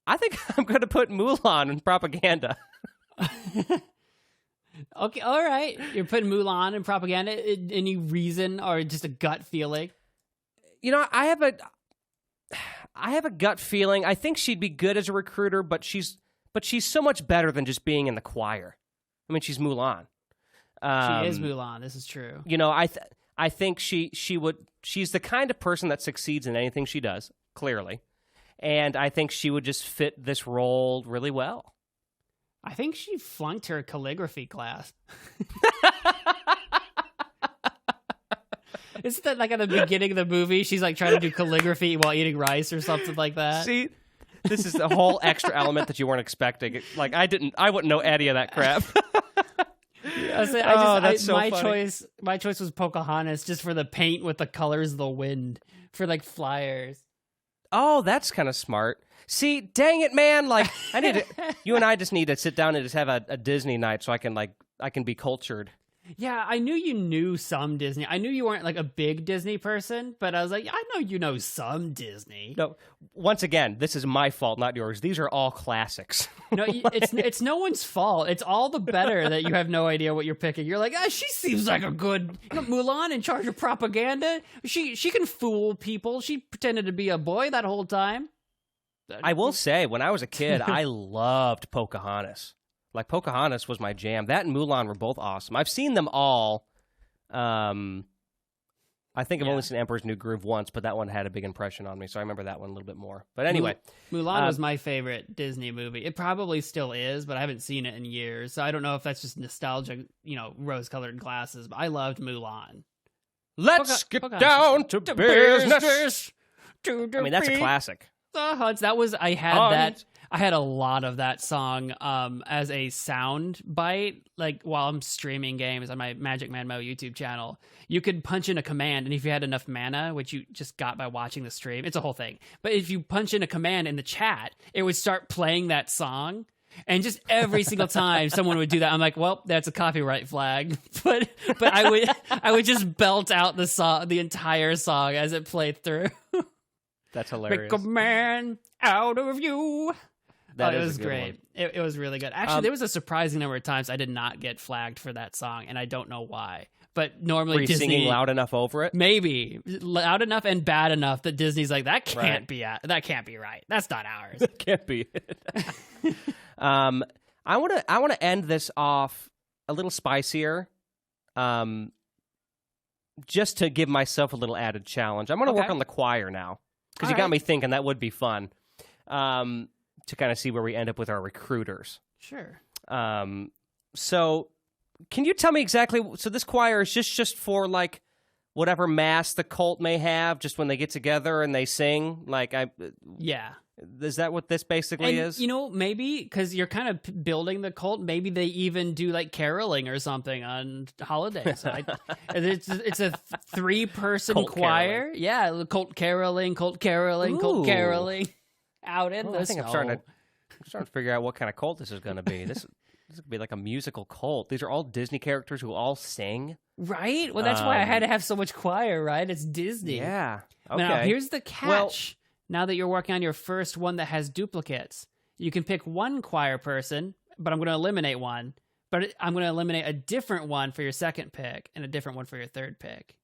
I think I'm going to put Mulan in Propaganda. Okay, all right. You're putting Mulan in Propaganda. Any reason or just a gut feeling? You know, I have a gut feeling. I think she'd be good as a recruiter, but she's so much better than just being in the choir. I mean, she's Mulan. She is Mulan. This is true. You know, I think she's the kind of person that succeeds in anything she does, clearly. And I think she would just fit this role really well. I think she flunked her calligraphy class. Isn't that like at the beginning of the movie? She's like trying to do calligraphy while eating rice or something like that. See, this is a whole extra element that you weren't expecting. Like I wouldn't know any of that crap. That's so funny. My choice was Pocahontas just for the paint with the colors of the wind for like flyers. Oh, that's kind of smart. See, dang it, man! Like you and I just need to sit down and just have a Disney night so I can be cultured. Yeah, I knew you knew some Disney. I knew you weren't like a big Disney person, but I was like, I know you know some Disney. No, once again, this is my fault, not yours. These are all classics. No, it's no one's fault. It's all the better that you have no idea what you're picking. You're like, she seems like a good Mulan in charge of propaganda. She can fool people. She pretended to be a boy that whole time. I will say, when I was a kid, I loved Pocahontas. Like, Pocahontas was my jam. That and Mulan were both awesome. I've seen them all. I think I've only seen Emperor's New Groove once, but that one had a big impression on me, so I remember that one a little bit more. But anyway. Mulan was my favorite Disney movie. It probably still is, but I haven't seen it in years, so I don't know if that's just nostalgic, rose-colored glasses, but I loved Mulan. Let's get down to business. I mean, that's a classic. The Huts. That was, I had a lot of that song as a sound bite, like while I'm streaming games on my Magic Man Mo YouTube channel. You could punch in a command, and if you had enough mana, which you just got by watching the stream, it's a whole thing. But if you punch in a command in the chat, it would start playing that song. And just every single time someone would do that, I'm like, well, that's a copyright flag. But I would just belt out the entire song as it played through. That's hilarious. Make a man out of you. It was great. It was really good. Actually, there was a surprising number of times I did not get flagged for that song, and I don't know why. But normally were you Disney singing loud enough over it? Maybe loud enough and bad enough that Disney's like, that can't be right. That's not ours. That can't be it. I want to end this off a little spicier. Just to give myself a little added challenge. I'm going to work on the choir now. Because you got me thinking that would be fun to kind of see where we end up with our recruiters. Sure. So can you tell me exactly? So this choir is just for like whatever mass the cult may have, just when they get together and they sing. Yeah. Is that what this basically is? Maybe because you're kind of building the cult. Maybe they even do like caroling or something on holidays. It's a 3-person choir. Caroling. Yeah, cult caroling, Ooh. cult caroling out in the I think snow. I'm starting to figure out what kind of cult this is going to be. This could be like a musical cult. These are all Disney characters who all sing. Right? Well, that's why I had to have so much choir, right? It's Disney. Yeah. Okay. Now, here's the catch. Well, now that you're working on your first one that has duplicates, you can pick one choir person, but I'm going to eliminate one. But I'm going to eliminate a different one for your second pick and a different one for your third pick.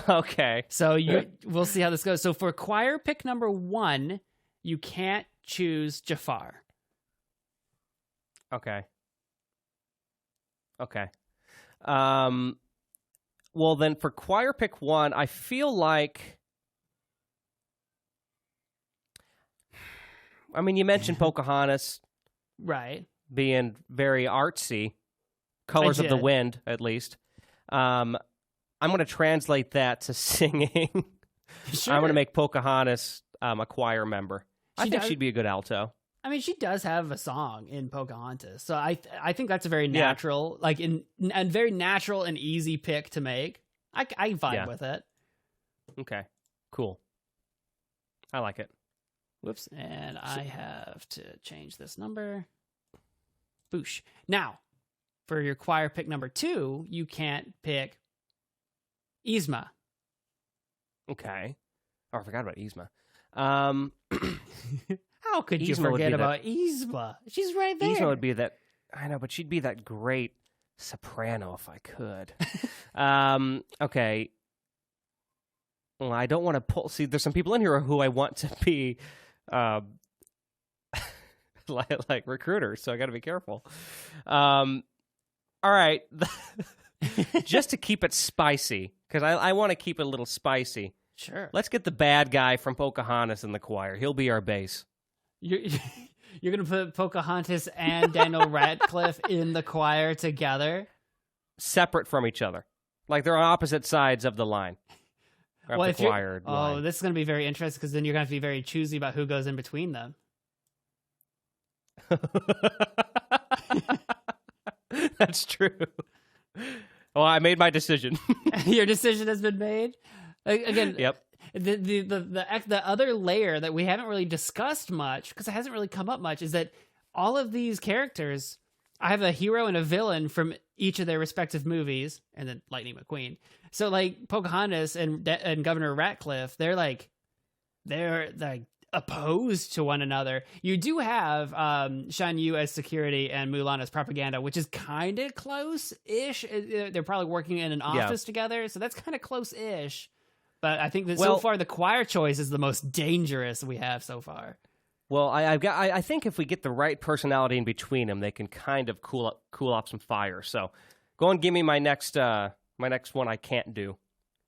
Okay. So we'll see how this goes. So for choir pick number 1, you can't choose Jafar. Okay. Well, then for choir pick 1, I feel like... I mean, you mentioned Pocahontas. Right. Being very artsy. Colors of the Wind, at least. I'm going to translate that to singing. Sure. I'm going to make Pocahontas a choir member. I think she'd be a good alto. I mean, she does have a song in Pocahontas, so I think that's a very natural, very natural and easy pick to make. I vibe with it. Okay, cool. I like it. Whoops, and I have to change this number. Boosh. Now, for your choir pick number 2, you can't pick Yzma. Okay. Oh, I forgot about Yzma. How could you Yzma would forget be about Yzma? She's right there. Yzma would be that. I know, but she'd be that great soprano if I could. Okay. Well, I don't want to pull. See, there's some people in here who I want to be, like recruiters. So I got to be careful. All right, just to keep it spicy, because I want to keep it a little spicy. Sure. Let's get the bad guy from Pocahontas in the choir. He'll be our base. You're going to put Pocahontas and Daniel Radcliffe in the choir together? Separate from each other. Like they're on opposite sides of the line. Well, the choir line. Oh, this is going to be very interesting because then you're going to have to be very choosy about who goes in between them. That's true. Well, I made my decision. Your decision has been made? Again, yep. The other layer that we haven't really discussed much, because it hasn't really come up much, is that all of these characters, I have a hero and a villain from each of their respective movies, and then Lightning McQueen. So like Pocahontas and Governor Ratcliffe, they're like opposed to one another. You do have Shan Yu as security and Mulan as propaganda, which is kind of close-ish. They're probably working in an office together, so that's kind of close-ish. But I think that so far the choir choice is the most dangerous we have so far. Well, I think if we get the right personality in between them, they can kind of cool off some fire. So go and give me my next one I can't do.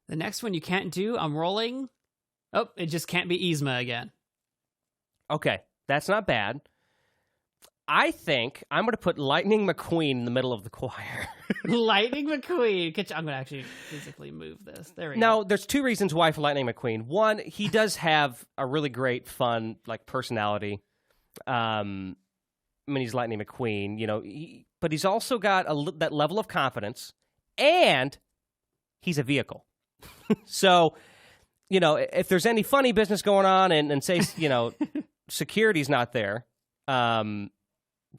The next one you can't do, I'm rolling. Oh, it just can't be Yzma again. Okay, that's not bad. I think I'm going to put Lightning McQueen in the middle of the choir. Lightning McQueen. I'm going to actually physically move this. There we go. Now, there's two reasons why for Lightning McQueen. One, he does have a really great, fun, personality. I mean, he's Lightning McQueen, but he's also got that level of confidence, and he's a vehicle. So, if there's any funny business going on, and say, security's not there,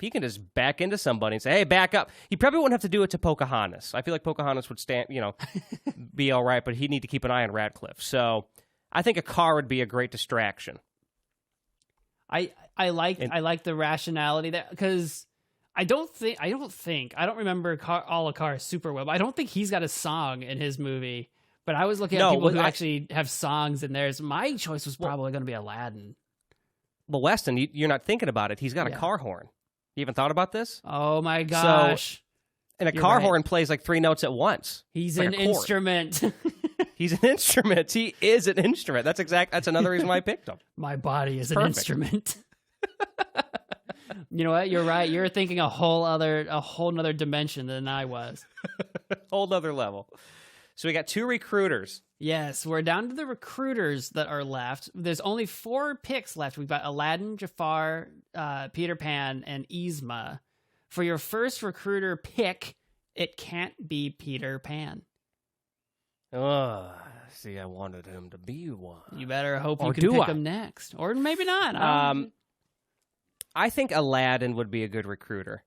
he can just back into somebody and say, hey, back up. He probably wouldn't have to do it to Pocahontas. I feel like Pocahontas would be all right, but he'd need to keep an eye on Radcliffe. So I think a car would be a great distraction. I like the rationality there, because I don't remember all of Cars super well, but I don't think he's got a song in his movie. But I was looking at people who actually have songs in theirs. My choice was probably going to be Aladdin. Well, Weston, you're not thinking about it. He's got a car horn. You haven't thought about this? Oh, my gosh. And a car horn plays like 3 notes at once. He's an instrument. He's an instrument. He is an instrument. That's another reason why I picked him. My body is an instrument. You know what? You're right. You're thinking a whole nother dimension than I was. Whole nother level. So we got 2 recruiters. Yes, we're down to the recruiters that are left. There's only 4 picks left. We've got Aladdin, Jafar, Peter Pan, and Yzma. For your first recruiter pick, it can't be Peter Pan. Oh, see, I wanted him to be one. You better hope you can pick him next. Or maybe not. I think Aladdin would be a good recruiter.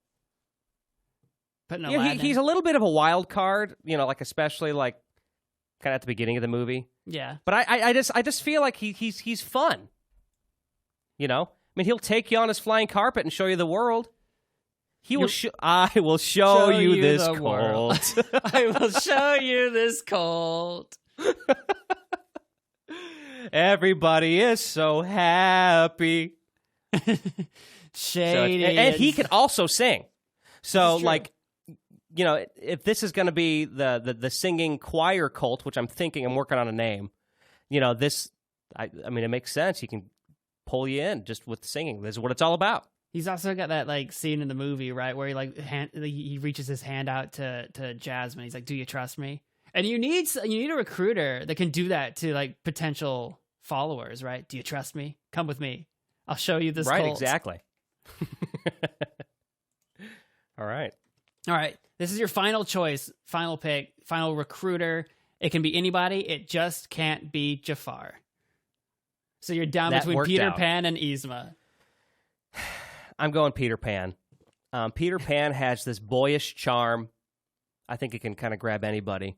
Aladdin. He's a little bit of a wild card, especially kind of at the beginning of the movie. Yeah. But I just feel like he's fun. I mean, he'll take you on his flying carpet and show you the world. I will show you this colt. I will show you this colt. Everybody is so happy. Shady. And he can also sing. So, if this is going to be the singing choir cult, which I'm working on a name, it makes sense. He can pull you in just with singing. This is what it's all about. He's also got that scene in the movie, right, where he reaches his hand out to Jasmine. He's like, "Do you trust me?" And you need a recruiter that can do that to potential followers, right? Do you trust me? Come with me. I'll show you this. Right, cult. Exactly. All right. This is your final choice, final pick, final recruiter. It can be anybody. It just can't be Jafar. So you're down between Peter Pan and Yzma. I'm going Peter Pan. Peter Pan has this boyish charm. I think it can kind of grab anybody.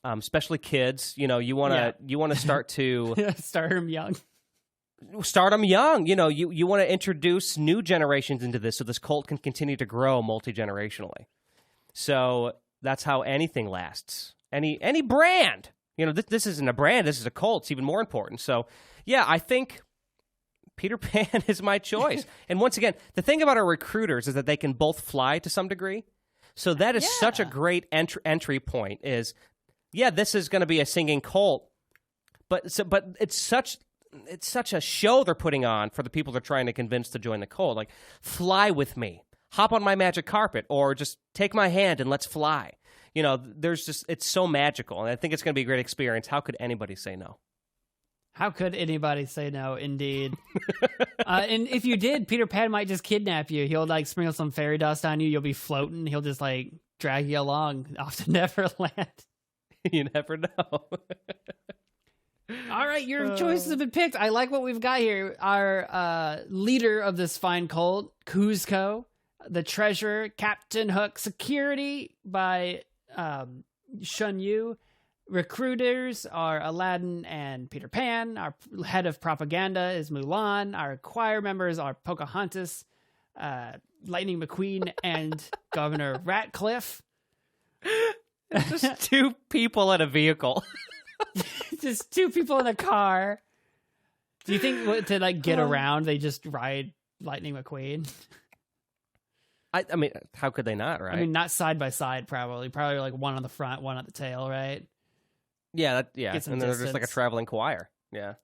especially kids. You know, you want to start to Start them young. start them young. You know, you want to introduce new generations into this so this cult can continue to grow multi-generationally. So that's how anything lasts. Any brand. You know, this isn't a brand. This is a cult. It's even more important. So, yeah, I think Peter Pan is my choice. And once again, the thing about our recruiters is that they can both fly to some degree. So that is such a great entry point is, this is going to be a singing cult. But it's such a show they're putting on for the people they're trying to convince to join the cult. Like, fly with me. Hop on my magic carpet. Or just take my hand and let's fly. You know, it's so magical, and I think it's going to be a great experience. How could anybody say no? How could anybody say no? Indeed. And if you did, Peter Pan might just kidnap you. He'll like sprinkle some fairy dust on you. You'll be floating. He'll just like drag you along off to Neverland. You never know. All right, your choices have been picked. I like what we've got here. Our leader of this fine cult, Kuzco, the treasurer, Captain Hook, security by Shun Yu. Recruiters are Aladdin and Peter Pan. Our head of propaganda is Mulan. Our choir members are Pocahontas, Lightning McQueen, and Governor Ratcliffe. Just two people in a vehicle. Just two people in a car. Do you think to like get around, they just ride Lightning McQueen? I mean, how could they not, right? I mean, not side by side, probably. Probably like one on the front, one on the tail, right? Yeah, and Get some they're just like a distance. traveling choir. Yeah.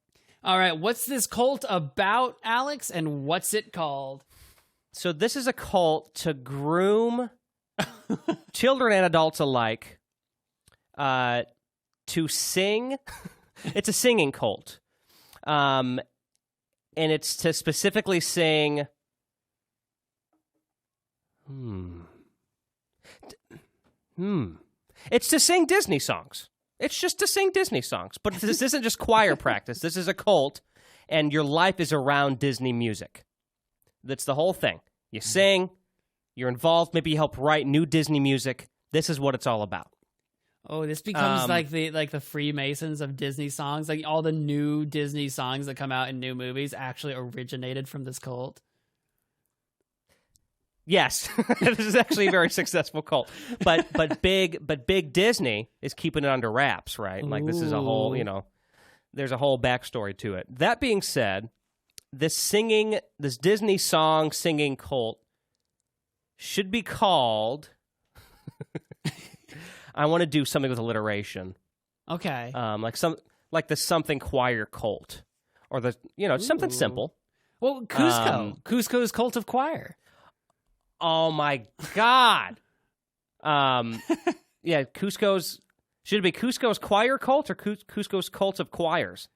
All right, what's this cult about, Alex, and what's it called? So this is a cult to groom children and adults alike to sing. It's a singing cult. And it's to specifically sing... It's to sing Disney songs. It's just to sing Disney songs. But this isn't just choir practice. This is a cult, and your life is around Disney music. That's the whole thing. You sing, you're involved, maybe you help write new Disney music. This is what it's all about. Oh, this becomes like the Freemasons of Disney songs. Like all the new Disney songs that come out in new movies actually originated from this cult. Yes, this is actually a very successful cult, but big Disney is keeping it under wraps, right? Like this is a whole, there's a whole backstory to it. That being said, this Disney song singing cult should be called. I want to do something with alliteration. Okay. Like the something choir cult, or the something simple. Well, Cusco's cult of choir. Oh my God. Cusco's should it be Cusco's choir cult or Cusco's cult of choirs?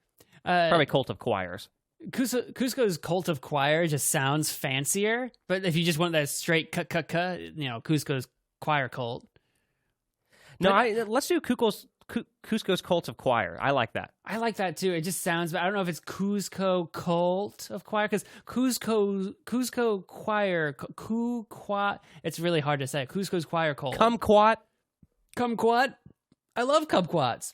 Probably cult of choirs. Cusco's cult of choir just sounds fancier, but if you just want that straight Cusco's choir cult. No, let's do Cusco's cult of choir. I like that. I like that too. It just sounds, but I don't know if it's Cusco cult of choir because Cusco choir, it's really hard to say. Cusco's choir cult. Kumquat. I love kumquats.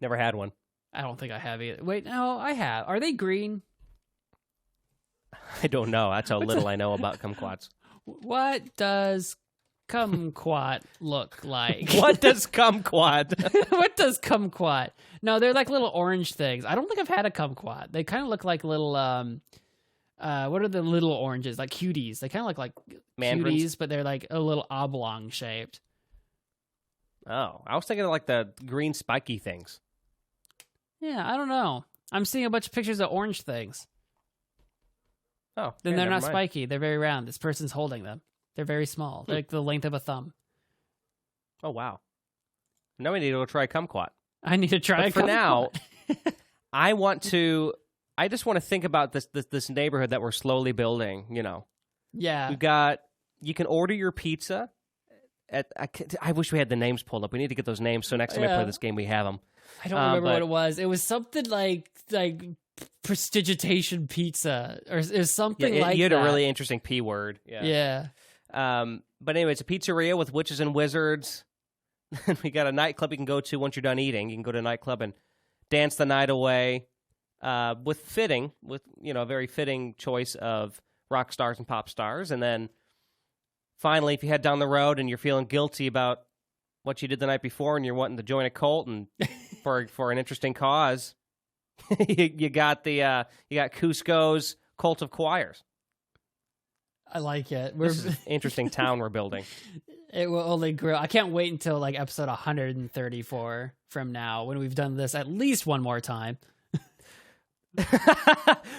Never had one. I don't think I have either. Wait, no, I have. Are they green? I don't know. That's how little I know about kumquats. What does kumquat look like? What does kumquat? What does kumquat? No, they're like little orange things. I don't think I've had a kumquat. They kind of look like little what are the little oranges? Like cuties. They kind of look like Mandarins? cuties, but they're like a little oblong shaped. Oh, I was thinking of like the green spiky things. Yeah, I don't know. I'm seeing a bunch of pictures of orange things. Oh, then yeah, they're never not mind. spiky. They're very round. This person's holding them. They're very small. They're like the length of a thumb. Oh, wow. Now we need to go try kumquat. I need to try. But for now, I just want to think about this neighborhood that we're slowly building. Yeah. You can order your pizza. I wish we had the names pulled up. We need to get those names so next time we play this game, we have them. I don't remember what it was. It was something like prestigitation pizza or something like that. You had a really interesting P word. Yeah. But anyway, it's a pizzeria with witches and wizards. we got a nightclub you can go to once you're done eating. You can go to a nightclub and dance the night away with a very fitting choice of rock stars and pop stars. And then finally, if you head down the road and you're feeling guilty about what you did the night before and you're wanting to join a cult and for an interesting cause, you got Cusco's Cult of Choirs. I like it. This is an interesting town we're building. It will only grow. I can't wait until like episode 134 from now when we've done this at least one more time.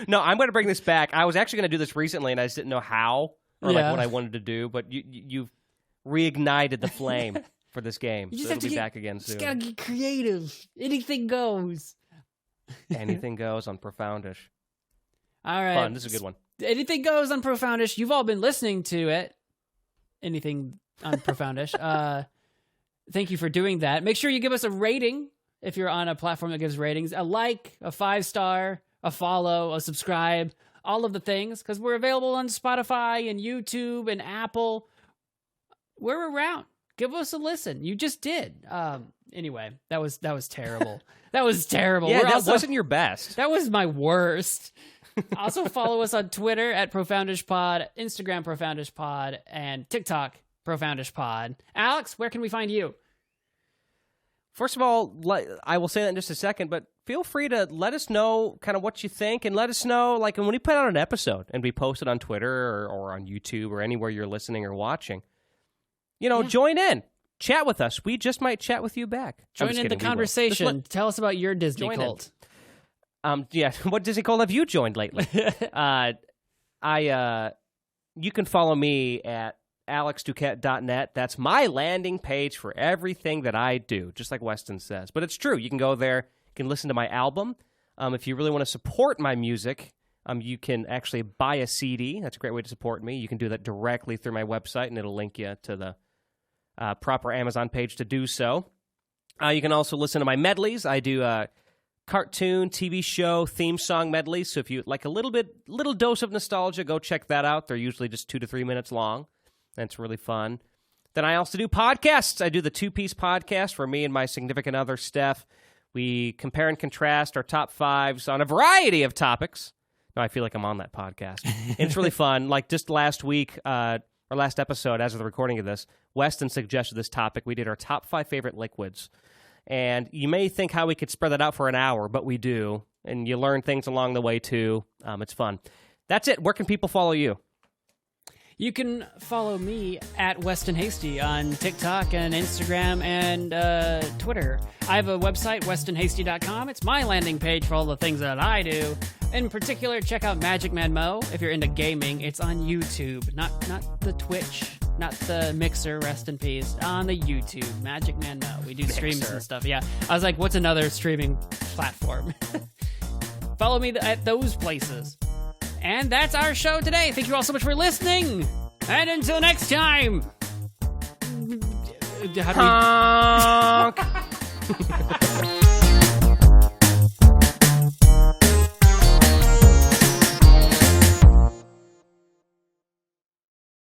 No, I'm going to bring this back. I was actually going to do this recently, and I just didn't know how or like what I wanted to do. But you've reignited the flame for this game, so it'll be back again soon. You just gotta get creative. Anything goes. Anything goes on Profoundish. All right, fun. This is a good one. Anything goes on Profoundish. You've all been listening to it. Anything on Profoundish. Thank you for doing that. Make sure you give us a rating if you're on a platform that gives ratings. A like, a 5-star, a follow, a subscribe, all of the things, because we're available on Spotify and YouTube and Apple. We're around. Give us a listen. You just did. Anyway, that was terrible. That was terrible. Yeah, that wasn't your best. That was my worst. Also follow us on Twitter at ProfoundishPod, Instagram ProfoundishPod, and TikTok ProfoundishPod. Alex, where can we find you? First of all, I will say that in just a second, but feel free to let us know kind of what you think, and let us know, like, when we put out an episode and we post it on Twitter or on YouTube or anywhere you're listening or watching, join in. Chat with us. We just might chat with you back. Join in the conversation. Tell us about your Disney cult. What Disney cult have you joined lately? You can follow me at alexduquette.net. That's my landing page for everything that I do, just like Weston says. But it's true. You can go there. You can listen to my album. If you really want to support my music, you can actually buy a CD. That's a great way to support me. You can do that directly through my website, and it'll link you to the proper Amazon page to do so. You can also listen to my medleys. I do cartoon, TV show, theme song medleys. So if you like a little dose of nostalgia, go check that out. They're usually just 2 to 3 minutes long. That's really fun. Then I also do podcasts. I do the 2-piece podcast where me and my significant other, Steph, we compare and contrast our top 5s on a variety of topics. No, I feel like I'm on that podcast. And it's really fun. Like just last week, or last episode, as of the recording of this, Weston suggested this topic. We did our top 5 favorite liquids. And you may think how we could spread that out for an hour, but we do. And you learn things along the way, too. It's fun. That's it. Where can people follow you? You can follow me at Weston Hasty on TikTok and Instagram and Twitter. I have a website, westonhasty.com. It's my landing page for all the things that I do. In particular, check out Magic Man Mo. If you're into gaming, it's on YouTube, not the Twitch, not the Mixer, rest in peace. On the YouTube, Magic Man Mo. We do streams and stuff. Yeah, I was like, what's another streaming platform? Follow me at those places. And that's our show today. Thank you all so much for listening. And until next time. Honk.